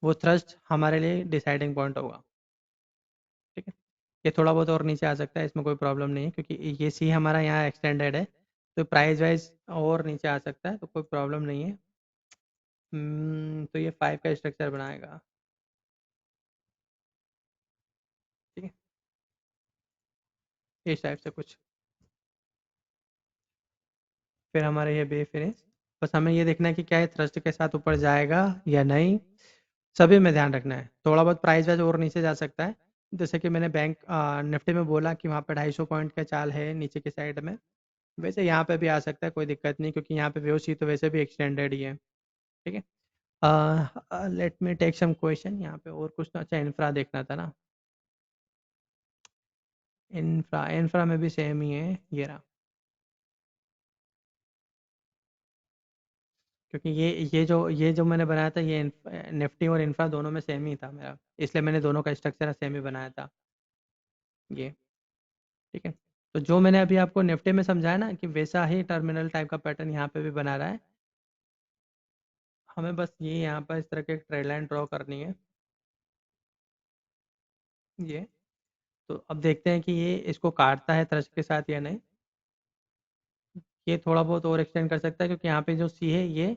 वो थ्रस्ट हमारे लिए डिसाइडिंग पॉइंट होगा। ठीक है, ये थोड़ा बहुत और नीचे आ सकता है, इसमें कोई प्रॉब्लम नहीं है, क्योंकि ये सी हमारा यहाँ एक्सटेंडेड है, तो प्राइस वाइज और नीचे आ सकता है, तो कोई प्रॉब्लम नहीं है। तो ये 5 का स्ट्रक्चर बनाएगा। ठीक है, इस टाइप से कुछ। फिर हमारे ये बे फिनिश, बस हमें ये देखना है कि क्या ये थ्रस्ट के साथ ऊपर जाएगा या नहीं, सभी में ध्यान रखना है। थोड़ा बहुत प्राइस वाइज और नीचे जा सकता है, जैसे कि मैंने बैंक निफ्टी में बोला कि वहाँ पे 250 पॉइंट का चाल है नीचे की साइड में, वैसे यहाँ पे भी आ सकता है, कोई दिक्कत नहीं, क्योंकि यहाँ पे वेवसी तो वैसे भी एक्सटेंडेड ही है। ठीक है, let me take some question. यहाँ पे और कुछ तो, अच्छा इंफ्रा देखना था ना, इंफ्रा इंफ्रा में भी सेम ही है, ये रहा। क्योंकि ये जो मैंने बनाया था, ये निफ्टी और इंफ्रा दोनों में सेम ही था मेरा, इसलिए मैंने दोनों का स्ट्रक्चर सेम ही बनाया था ये। ठीक है, तो जो मैंने अभी आपको निफ्टी में समझाया ना, कि वैसा ही टर्मिनल टाइप का पैटर्न यहाँ पे भी बना रहा है। हमें बस ये यहाँ पर इस तरह की एक ट्रेड लाइन ड्रॉ करनी है, ये। तो अब देखते हैं कि ये इसको काटता है थ्रस्ट के साथ या नहीं। ये थोड़ा बहुत और एक्सटेंड कर सकता है, क्योंकि यहाँ पे जो सी है ये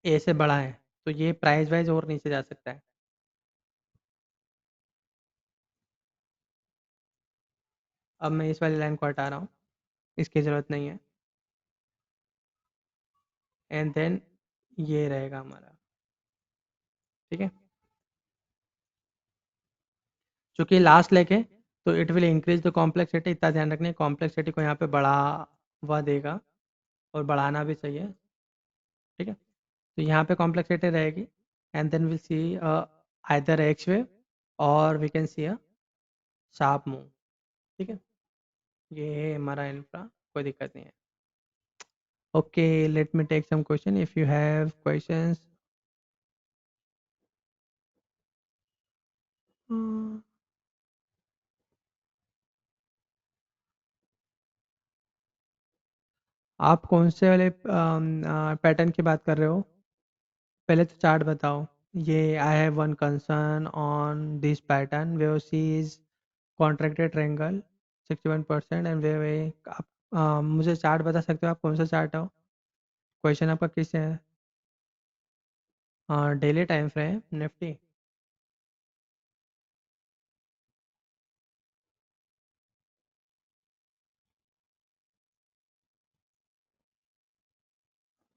ए से बड़ा है, तो ये प्राइस वाइज और नीचे जा सकता है। अब मैं इस वाली लाइन को हटा रहा हूँ, इसकी ज़रूरत नहीं है। एंड देन ये रहेगा हमारा। ठीक है, चूंकि लास्ट लेग है, तो it will increase the complexity. इतना ध्यान रखना है, कॉम्प्लेक्सिटी को यहाँ पे बढ़ावा देगा, और बढ़ाना भी चाहिए। ठीक है, तो यहाँ पे कॉम्प्लेक्सिटी रहेगी, and then will see either X wave, और we can see a sharp move. ठीक है, ये है हमारा इंफ्रा, कोई दिक्कत नहीं है। Okay, let me take some question if you have questions. आप कौन से वाले पैटर्न की बात कर रहे हो? पहले तो चार्ट बताओ। ये I have one concern on this pattern where C is contracted triangle 61% and way आप मुझे चार्ट बता सकते हो, आप कौन सा चार्ट हो? क्वेश्चन आपका किस है? Daily time frame Nifty.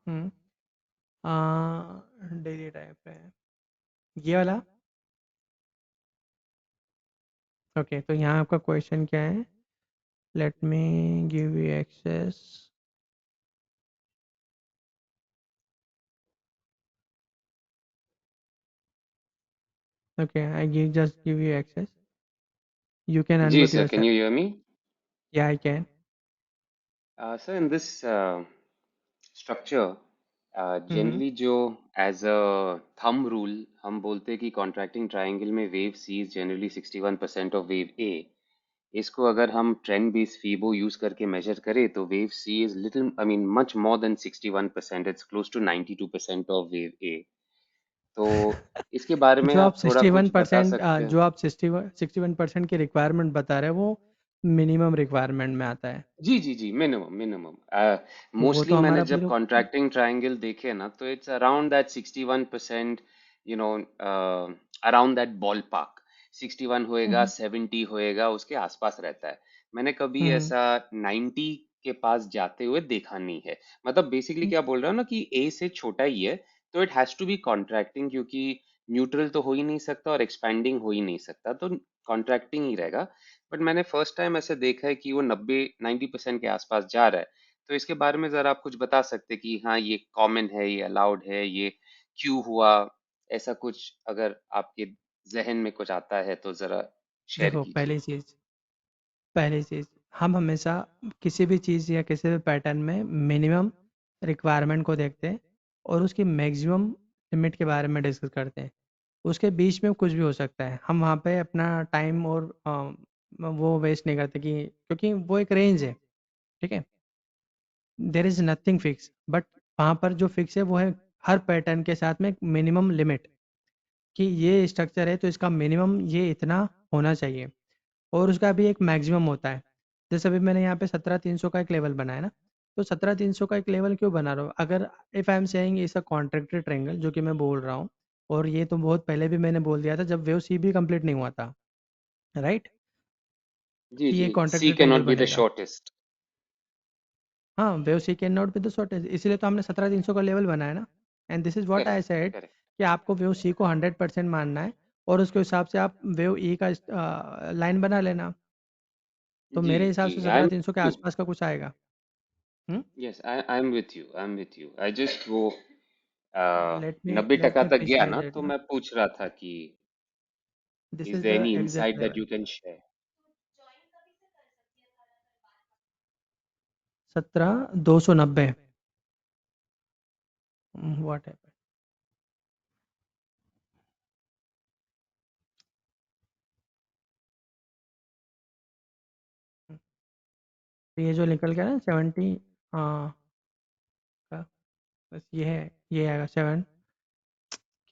Hmm daily time frame, ये वाला। ओके, तो यहाँ आपका क्वेश्चन क्या है? Let me give you access. Okay, I give just give you access, you can Ji, unmute sir, can yourself. you hear me? Yeah, I can. Sir, in this structure, Mm-hmm. generally जो as a thumb rule हम बोलते हैं कि contracting triangle में wave C is generally 61% of wave A. इसको अगर हम trend based FIBO use करके measure करें तो wave C is little, I mean much more than 61%. It's close to 92% of wave A. तो इसके बारे में जो आप आप थोड़ा सिक्सटी वन कुछ बता परसेंट सकते हैं? जो आप 61% की रिक्वायरमेंट बता रहे हैं, वो मिनिमम रिक्वायरमेंट में आता है। जी जी जी, मिनिमम मिनिमम। वो तो मोस्टली मैंने हमारा जब बिल्कुल। कॉन्ट्रैक्टिंग ट्रायंगल देखे ना तो it's around that 61%, you know, around that ball park. 61 होएगा, हम्म 70 होएगा, उसके आसपास रहता है। मैंने कभी हम्म ऐसा 90 के पास जाते हुए देखा नहीं है। मतलब बेसिकली क्या बोल रहा हूँ ना कि ए से छोटा ही है, तो it has to be contracting, क्योंकि न्यूट्रल तो हो ही नहीं सकता और एक्सपैंडिंग हो ही नहीं सकता, तो कॉन्ट्रैक्टिंग ही रहेगा। बट मैंने फर्स्ट टाइम ऐसे देखा है कि वो 90% के आसपास जा रहा है। तो इसके बारे में जरा आप कुछ बता सकते हैं कि हाँ ये कॉमन है, ये अलाउड है, ये क्यों हुआ, ऐसा कुछ अगर आपके जहन में कुछ आता है तो जरा शेयर देखो, कीजिए। पहली चीज़, हम हमेशा किसी भी चीज़ या किसी भी पैटर्न में मिनिमम रिक्वायरमेंट को देखते हैं और उसकी मैक्सिमम लिमिट के बारे में डिस्कस करते हैं। उसके बीच में कुछ भी हो सकता है, हम वहाँ पे अपना टाइम और वो वेस्ट नहीं करते, कि क्योंकि वो एक रेंज है, ठीक है। There is nothing fix, but वहाँ पर जो फिक्स है वो है हर पैटर्न के साथ में एक मिनिमम लिमिट, कि ये स्ट्रक्चर है तो इसका मिनिमम ये इतना होना चाहिए और उसका भी एक मैक्सिमम होता है। जैसे अभी मैंने यहाँ पे 17,300 का एक लेवल बनाया ना, तो 17,300 का एक लेवल क्यों बना रहा हूँ? अगर इफ़ आई एम सेइंग इस अ कॉन्ट्रैक्टेड ट्रायंगल, जो कि मैं बोल रहा हूँ, और ये तो बहुत पहले भी मैंने बोल दिया था जब वेव सी भी कंप्लीट नहीं हुआ था, राइट? जी कि जी, ये C contracted can triangle not be the बनेगा। शॉर्टेस्ट। हाँ, wave C can not be the shortage, इसलिए तो हमने 17,300 का लेवल बनाया ना। And this is what I correct said, correct. कि आपको वेव सी को 100% मानना है और उसके हिसाब से आप वेव ई का लाइन बना लेना। तो जी मेरे हिसाब जी, से आई एम 17,300 के विथ यू। आसपास का कुछ आएगा। Hmm. Yes, I am with you, I am with you. I just वो लेट 90% मी तक गया प्रिसाइज ना, इट तो ना। मैं पूछ रहा था कि this is is there the any exact insight that level. You can share? 17,290। What है? ये जो निकल गया ना 70, हाँ, का- बस ये है, ये आएगा 7।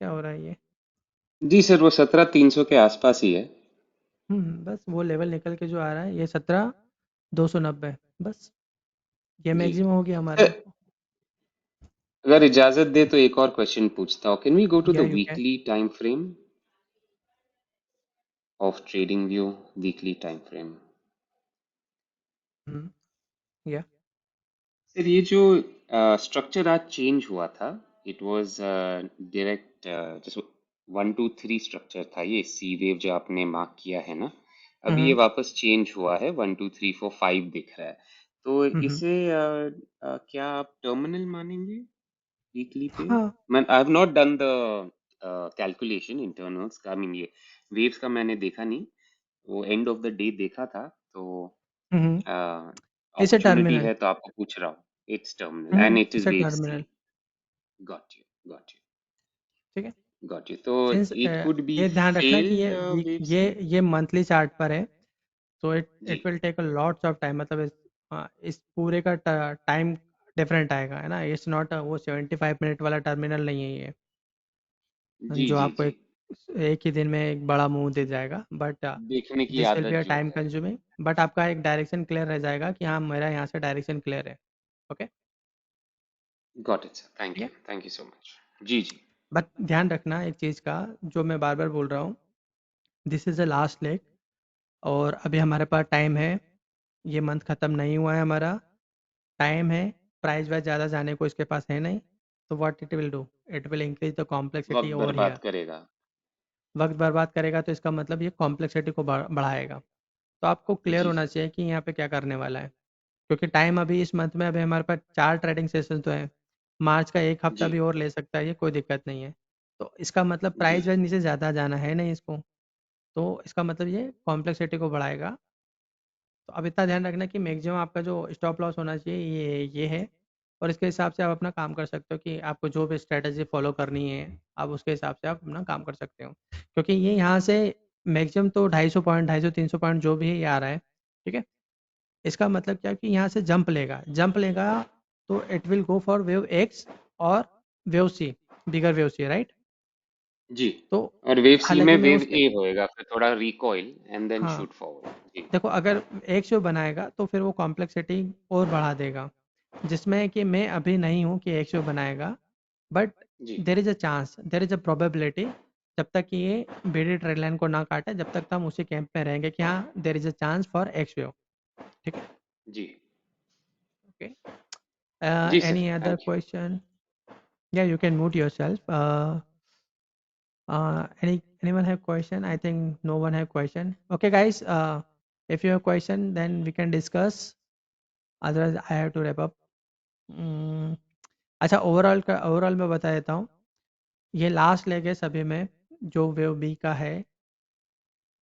क्या हो रहा है ये? जी सर, वो 17,300 के आसपास ही है। बस वो लेवल निकल के जो आ रहा है ये 17,290, बस ये जी मैक्सिमम हो गया हमारा। सर, अगर इजाजत दे तो एक और क्वेश्चन पूछता हूँ। कैन वी गो टू या the you can. Weekly time frame of trading view? Weekly time frame. या। सर, ये जो स्ट्रक्चर आज चेंज हुआ था, इट वाज डायरेक्ट जैसे 1 2 3 स्ट्रक्चर था, ये सी वेव जो आपने मार्क किया है ना, अभी ये हम्म। वापस चेंज हुआ है, 1 2 3 4 5 दिख रहा है। तो हम्म। इसे क्या आप टर्मिनल मानेंगे वीकली पे? हाँ। मैं I have not done the calculation internals का, आई मीन ये वेव्स का मैंने देखा नहीं, वो एंड ऑफ द डे देखा था, तो हम्म। इसे अपॉर्चुनिटी टर्मिनल। है तो आपको पूछ रहा हूँ। It's terminal and it is इसे wave C. Terminal. Got you, got ठीक है। You, got you. तो सिंस इट कुड बी ये ध्यान रखना कि फेल्ड ये वीक, वेव सी। ये मंथली चार्ट पर है, तो इट जी it will take a lots of time, मतलब इस पूरे का टाइम डिफरेंट आएगा, है ना। इट्स नॉट वो 75 मिनट वाला टर्मिनल नहीं है ये, जी जो जी आपको जी, एक ही दिन में एक बड़ा मुंह दे जाएगा, बट देखने की दिस विल बी आदत अ जो टाइम है। कंज्यूमिंग, बट आपका एक डायरेक्शन क्लियर रह जाएगा कि हाँ मेरा यहाँ से डायरेक्शन क्लियर है। ओके। गॉट इट सर, ठीक है। Thank you so much. जी जी बट ध्यान रखना एक चीज़ का, जो मैं बार बार बोल रहा हूँ, this is the last leg और अभी हमारे पास टाइम है, ये मंथ ख़त्म नहीं हुआ है हमारा, टाइम है। प्राइस वाइज ज़्यादा जाने को इसके पास है नहीं, तो what it will do, it will increase the complexity वक्त ओवर बर्बाद हियर। करेगा। वक्त बर्बाद करेगा तो इसका मतलब ये कॉम्प्लेक्सिटी को बढ़ाएगा। तो आपको क्लियर जी होना सर। चाहिए कि यहाँ पे क्या करने वाला है, क्योंकि टाइम अभी इस मंथ में अभी हमारे पास 4 ट्रेडिंग सेशन तो है, मार्च का एक हफ्ता जी भी और ले सकता है ये, कोई दिक्कत नहीं है। तो इसका मतलब जी प्राइस वाइज नीचे ज़्यादा जाना है नहीं इसको, तो इसका मतलब ये कॉम्प्लेक्सिटी को बढ़ाएगा। तो अब इतना ध्यान रखना कि मैक्सिमम आपका जो स्टॉप लॉस होना चाहिए ये है, और इसके हिसाब से आप अपना काम कर सकते हो कि आपको जो भी स्ट्रेटजी फॉलो करनी है, आप उसके हिसाब से आप अपना काम कर सकते हो, क्योंकि ये यहाँ से मैक्सिमम तो 250 पॉइंट, 250 300 पॉइंट जो भी है ये आ रहा है, ठीक है। इसका मतलब क्या है कि यहाँ से जंप लेगा तो it will go for wave x और वेव सी, बिगर वेव सी, राइट। जी। तो और वेव सी में हालांकि मैं वेव उसके, ए होएगा, फिर थोड़ा रिकॉइल एंड देन हाँ, शूट फॉरवर्ड। जी देखो अगर एक शो बनाएगा तो फिर वो कॉम्प्लेक्सिटी और बढ़ा देगा, जिसमें कि मैं अभी नहीं हूँ कि एक शो बनाएगा, बट जी there is a chance, there is a probability, जब तक कि ये बीडी ट्रेड लाइन को ना काटे जब तक तो हम उसी कैंप में रहेंगे कि हाँ there is a chance for X wave. ठीक है। जी ओके। जी sir, any other thank you. Question? या you can mute yourself. Anyone have question? I think no one have question. Okay guys, if you have question then we can discuss, otherwise I have to wrap up. Hmm, अच्छा, overall मैं बता देता हूँ, ये last leg है सभी में जो वेव बी का है,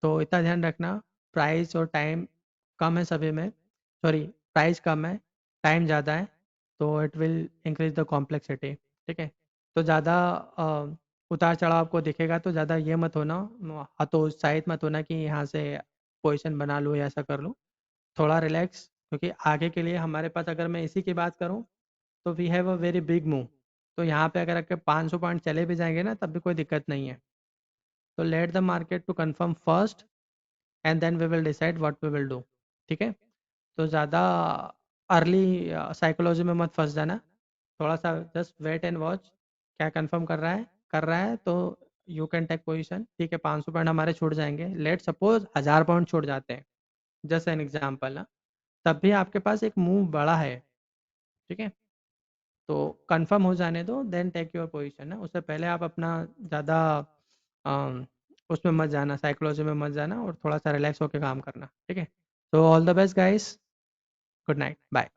तो इतना ध्यान रखना, प्राइस और टाइम कम है सभी में, सॉरी प्राइस कम है, टाइम ज़्यादा है, तो it will increase the complexity. ठीक है, तो ज़्यादा उतार चढ़ाव आपको दिखेगा तो ज़्यादा ये मत होना, हतोत्साहित मत होना कि यहाँ से पोजीशन बना लूँ या ऐसा कर लूँ। थोड़ा रिलैक्स, क्योंकि आगे के लिए हमारे पास, अगर मैं इसी की बात करूँ तो we have a very big move. तो यहाँ पे अगर आपके 500 पॉइंट चले भी जाएंगे ना तब भी कोई दिक्कत नहीं है। तो let the market to confirm first and then we will decide what we will do. ठीक है, तो ज़्यादा अर्ली साइकोलॉजी में मत फंस जाना, थोड़ा सा जस्ट वेट एंड वॉच, क्या कंफर्म कर रहा है तो यू कैन टेक पोजीशन। ठीक है, 500 पॉइंट हमारे छूट जाएंगे, लेट सपोज 1000 पॉइंट छूट जाते हैं, जस्ट एन एग्जाम्पल ना, तब भी आपके पास एक मूव बड़ा है। ठीक है, तो कंफर्म हो जाने दो, देन टेक योर पोजीशन ना, उससे पहले आप अपना ज़्यादा उसमें मत जाना, साइकोलॉजी में मत जाना, और थोड़ा सा रिलैक्स होकर काम करना। ठीक है, तो all the best guys, good night, bye.